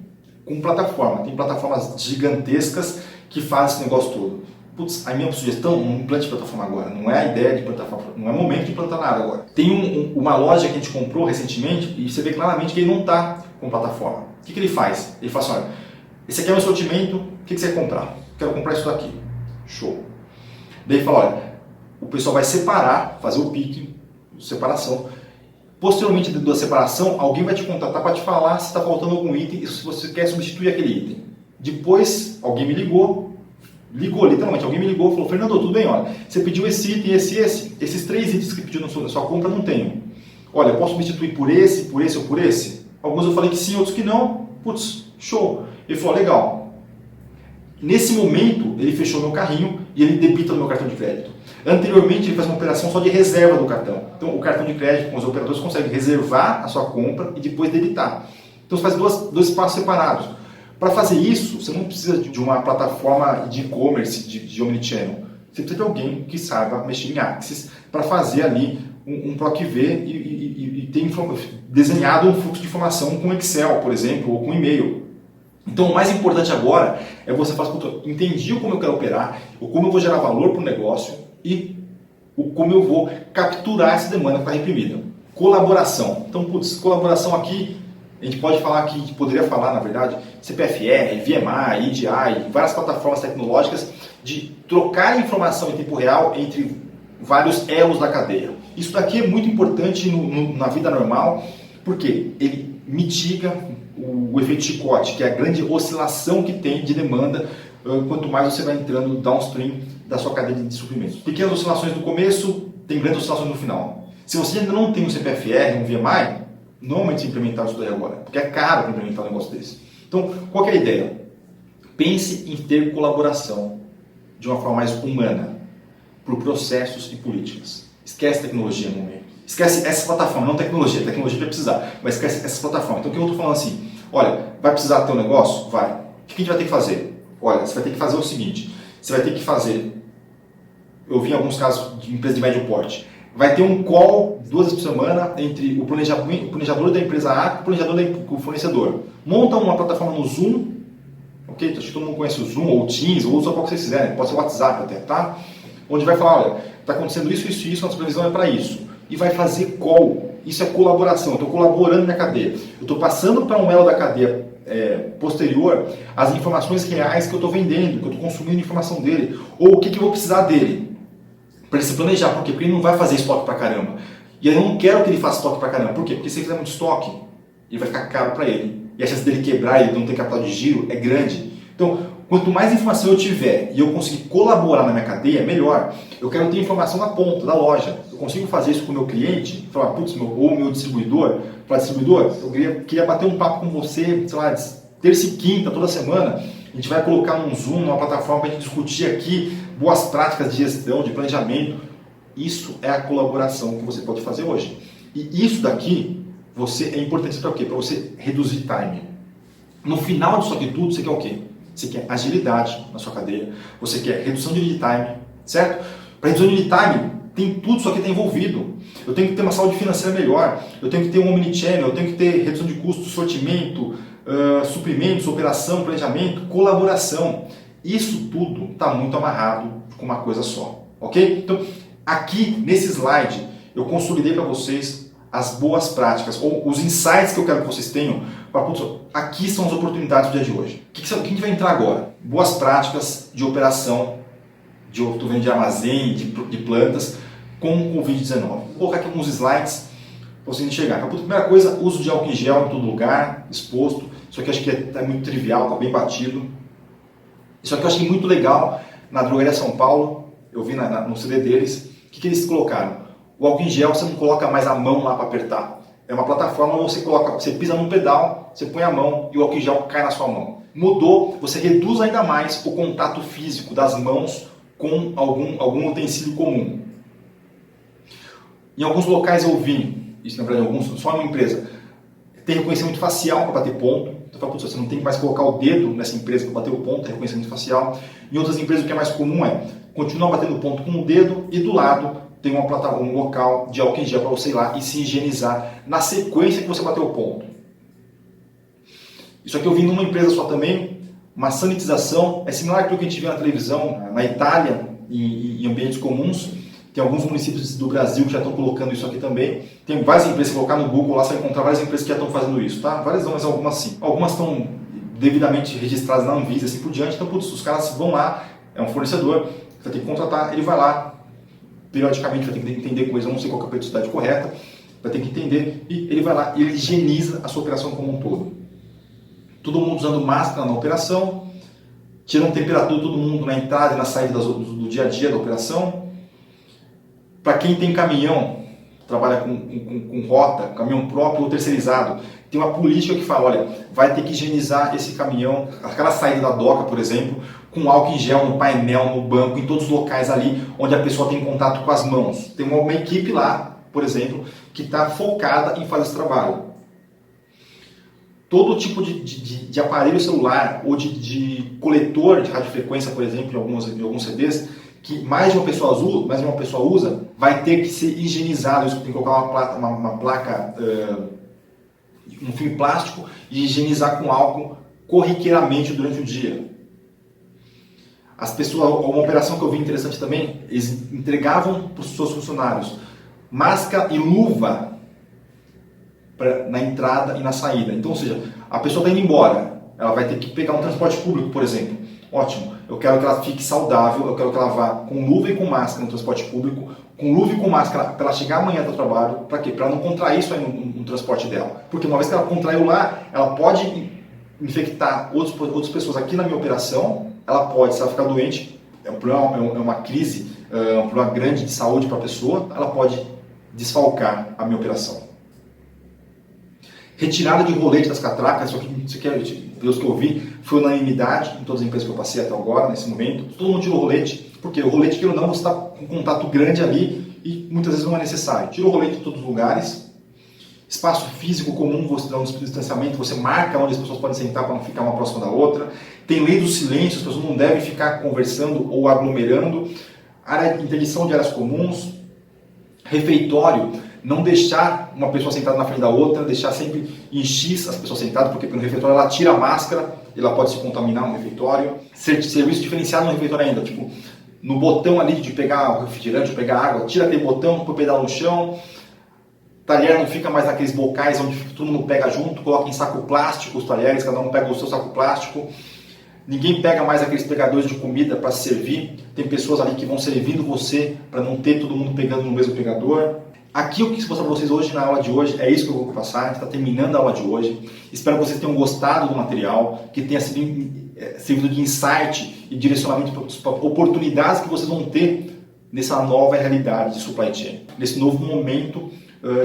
com plataforma. Tem plataformas gigantescas que fazem esse negócio todo. Putz, a minha sugestão, não implante plataforma agora. Não é a ideia de plataforma, não é o momento de implantar nada agora. Tem uma loja que a gente comprou recentemente e você vê claramente que ele não está com plataforma. O que ele faz? Ele fala assim, olha, esse aqui é o meu sortimento, o que você quer comprar? Quero comprar isso daqui. Show. Daí ele fala, olha, o pessoal vai separar, fazer o picking, separação. Posteriormente da separação, alguém vai te contatar para te falar se está faltando algum item e se você quer substituir aquele item. Depois, alguém me ligou literalmente, alguém me ligou e falou, Fernando, tudo bem, olha, você pediu esse item, esses 3 itens que pediu na sua compra, não tenho. Olha, eu posso substituir por esse ou por esse? Alguns eu falei que sim, outros que não. Putz, show. Ele falou, legal. Nesse momento, ele fechou meu carrinho e ele debita no meu cartão de crédito. Anteriormente, ele faz uma operação só de reserva do cartão. Então, o cartão de crédito, com os operadores, consegue reservar a sua compra e depois debitar. Então, você faz dois passos separados. Para fazer isso, você não precisa de uma plataforma de e-commerce, de omnichannel. Você precisa de alguém que saiba mexer em Axis para fazer ali um PROC-V e ter desenhado um fluxo de informação com Excel, por exemplo, ou com e-mail. Então, o mais importante agora é você falar, entendi como eu quero operar, como eu vou gerar valor para o negócio e como eu vou capturar essa demanda que está reprimida. Colaboração. Então, colaboração aqui, a gente pode falar aqui, a gente poderia falar, na verdade, CPFR, VMI, EDI, várias plataformas tecnológicas de trocar informação em tempo real entre vários elos da cadeia. Isso daqui é muito importante na vida normal, porque ele mitiga o efeito chicote, que é a grande oscilação que tem de demanda quanto mais você vai entrando downstream da sua cadeia de suprimentos. Pequenas oscilações no começo, tem grandes oscilações no final. Se você ainda não tem um CPFR, um VMI, normalmente implementar isso daí agora, porque é caro para implementar um negócio desse. Então, qual que é a ideia? Pense em ter colaboração de uma forma mais humana por processos e políticas. Esquece tecnologia no momento. Esquece essa plataforma, não tecnologia vai precisar, mas esquece essa plataforma. Então, o que eu estou falando assim? Olha, vai precisar ter um negócio? Vai. O que a gente vai ter que fazer? Olha, você vai ter que fazer o seguinte, você vai ter que fazer, eu vi em alguns casos de empresa de médio porte, vai ter um call 2 vezes por semana entre o planejador da empresa A e o planejador do fornecedor. Monta uma plataforma no Zoom ok? Acho que todo mundo conhece o Zoom, ou o Teams, ou usa qual que vocês quiserem, pode ser o WhatsApp até, tá? Onde vai falar, olha, está acontecendo isso, isso e isso, a nossa previsão é para isso. E vai fazer call. Isso é colaboração, eu estou colaborando na cadeia. Eu estou passando para um elo da cadeia posterior as informações reais que eu estou vendendo, que eu estou consumindo informação dele, ou o que eu vou precisar dele, para ele se planejar. Por quê? Porque ele não vai fazer estoque pra caramba. E eu não quero que ele faça estoque pra caramba. Por quê? Porque se ele fizer muito estoque, ele vai ficar caro para ele. E a chance dele quebrar e ele não ter capital de giro é grande. Então, quanto mais informação eu tiver e eu conseguir colaborar na minha cadeia, melhor. Eu quero ter informação na ponta da loja. Eu consigo fazer isso com o meu cliente, falar, putz, ou o meu distribuidor, falar, distribuidor, eu queria bater um papo com você, sei lá, terça e quinta, toda semana. A gente vai colocar num Zoom, numa plataforma para a gente discutir aqui boas práticas de gestão, de planejamento. Isso é a colaboração que você pode fazer hoje. E isso daqui é importante para o quê? Para você reduzir time. No final disso aqui tudo, você quer o quê? Você quer agilidade na sua cadeia, você quer redução de lead time, certo? Para redução de lead time, tem tudo isso aqui está envolvido. Eu tenho que ter uma saúde financeira melhor, eu tenho que ter um omnichannel, eu tenho que ter redução de custos, sortimento, suprimentos, operação, planejamento, colaboração. Isso tudo está muito amarrado com uma coisa só, ok? Então, aqui nesse slide, eu consolidei para vocês as boas práticas, ou os insights que eu quero que vocês tenham. Aqui são as oportunidades do dia de hoje. O que a gente vai entrar agora? Boas práticas de operação, de armazém, de plantas, com o Covid-19. Vou colocar aqui alguns slides para vocês enxergarem. A primeira coisa, uso de álcool em gel em todo lugar, exposto. Isso aqui acho que é muito trivial, está bem batido. Isso aqui eu achei muito legal na Drogaria São Paulo, eu vi no CD deles. O que eles colocaram? O álcool em gel você não coloca mais a mão lá para apertar. É uma plataforma onde você pisa num pedal, você põe a mão e o álcool em gel cai na sua mão. Mudou, você reduz ainda mais o contato físico das mãos com algum utensílio comum. Em alguns locais eu vi, isso na verdade alguns, só em uma empresa, tem reconhecimento facial para bater ponto. Então você não tem que mais colocar o dedo nessa empresa para bater o ponto, é reconhecimento facial. Em outras empresas o que é mais comum é continuar batendo ponto com o dedo e do lado tem um local de álcool em gel para você ir lá e se higienizar na sequência que você bateu o ponto. Isso aqui eu vi numa empresa só também, uma sanitização, é similar àquilo que a gente vê na televisão, na Itália, em ambientes comuns. Tem alguns municípios do Brasil que já estão colocando isso aqui também. Tem várias empresas, se colocar no Google lá, você vai encontrar várias empresas que já estão fazendo isso, tá? Várias não, mas algumas sim. Algumas estão devidamente registradas na Anvisa e assim por diante, então putz, os caras vão lá, é um fornecedor, você vai ter que contratar, ele vai lá, periodicamente vai ter que entender coisa, eu não sei qual é a periodicidade correta, vai ter que entender, e ele vai lá e ele higieniza a sua operação como um todo. Todo mundo usando máscara na operação, tirando temperatura todo mundo na entrada e na saída do dia a dia da operação. Para quem tem caminhão, trabalha com rota, caminhão próprio ou terceirizado, tem uma política que fala, olha, vai ter que higienizar esse caminhão, aquela saída da doca, por exemplo, com álcool em gel no painel, no banco, em todos os locais ali onde a pessoa tem contato com as mãos. Tem uma equipe lá, por exemplo, que está focada em fazer esse trabalho. Todo tipo de aparelho celular ou de coletor de radiofrequência, por exemplo, em alguns CDs, que mais de uma pessoa usa, vai ter que ser higienizado. Isso tem que colocar uma placa, um filme plástico e higienizar com álcool corriqueiramente durante o dia. As pessoas, uma operação que eu vi interessante também, eles entregavam para os seus funcionários máscara e luva na entrada e na saída. Então, ou seja, a pessoa está indo embora, ela vai ter que pegar um transporte público, por exemplo. Ótimo, eu quero que ela fique saudável, eu quero que ela vá com luva e com máscara no transporte público, com luva e com máscara para ela chegar amanhã do trabalho. Para quê? Para ela não contrair isso aí no transporte dela. Porque uma vez que ela contraiu lá, ela pode infectar outras pessoas aqui na minha operação. Ela pode, se ela ficar doente, é uma crise, é um problema grande de saúde para a pessoa, ela pode desfalcar a minha operação. Retirada de rolete das catracas, isso aqui, pelos que eu vi, foi unanimidade em todas as empresas que eu passei até agora, nesse momento. Todo mundo tirou o rolete, porque o rolete, queira ou não, você está com contato grande ali e muitas vezes não é necessário. Tira o rolete de todos os lugares. Espaço físico comum, você dá um distanciamento, você marca onde as pessoas podem sentar para não ficar uma próxima da outra. Tem lei do silêncio, as pessoas não devem ficar conversando ou aglomerando. Interdição de áreas comuns. Refeitório, não deixar uma pessoa sentada na frente da outra, deixar sempre em X as pessoas sentadas, porque no refeitório ela tira a máscara, ela pode se contaminar no refeitório. Serviço diferenciado no refeitório ainda, tipo, no botão ali de pegar o refrigerante, pegar água, tira aquele botão, põe o pedal no chão. Talher não fica mais naqueles bocais onde todo mundo pega junto, coloca em saco plástico os talheres, cada um pega o seu saco plástico. Ninguém pega mais aqueles pegadores de comida para servir. Tem pessoas ali que vão servindo você para não ter todo mundo pegando no mesmo pegador. Aqui eu quis mostrar para vocês hoje, na aula de hoje, é isso que eu vou passar. A gente está terminando a aula de hoje. Espero que vocês tenham gostado do material, que tenha servido de insight e direcionamento para oportunidades que vocês vão ter nessa nova realidade de supply chain, nesse novo momento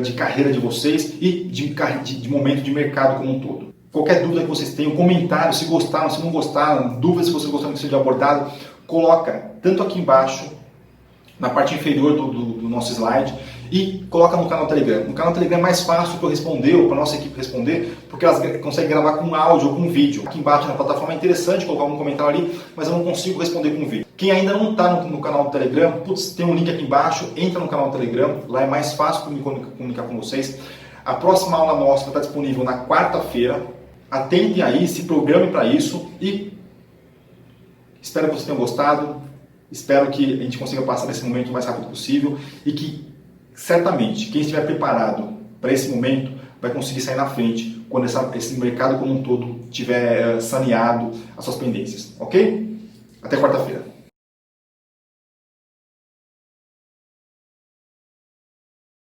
de carreira de vocês e de momento de mercado como um todo. Qualquer dúvida que vocês tenham, comentário, se gostaram, se não gostaram, dúvidas se vocês gostaram que seja abordado, coloca tanto aqui embaixo, na parte inferior do nosso slide, e coloca no canal Telegram. No canal Telegram é mais fácil para eu responder, ou para a nossa equipe responder, porque elas conseguem gravar com áudio ou com vídeo. Aqui embaixo na plataforma é interessante colocar um comentário ali, mas eu não consigo responder com vídeo. Quem ainda não está no canal do Telegram, tem um link aqui embaixo, entra no canal do Telegram, lá é mais fácil para me comunicar com vocês. A próxima aula nossa está disponível na quarta-feira. Atentem aí, se programem para isso e espero que vocês tenham gostado. Espero que a gente consiga passar desse momento o mais rápido possível e que, certamente, quem estiver preparado para esse momento vai conseguir sair na frente quando esse mercado como um todo tiver saneado as suas pendências, ok? Até quarta-feira.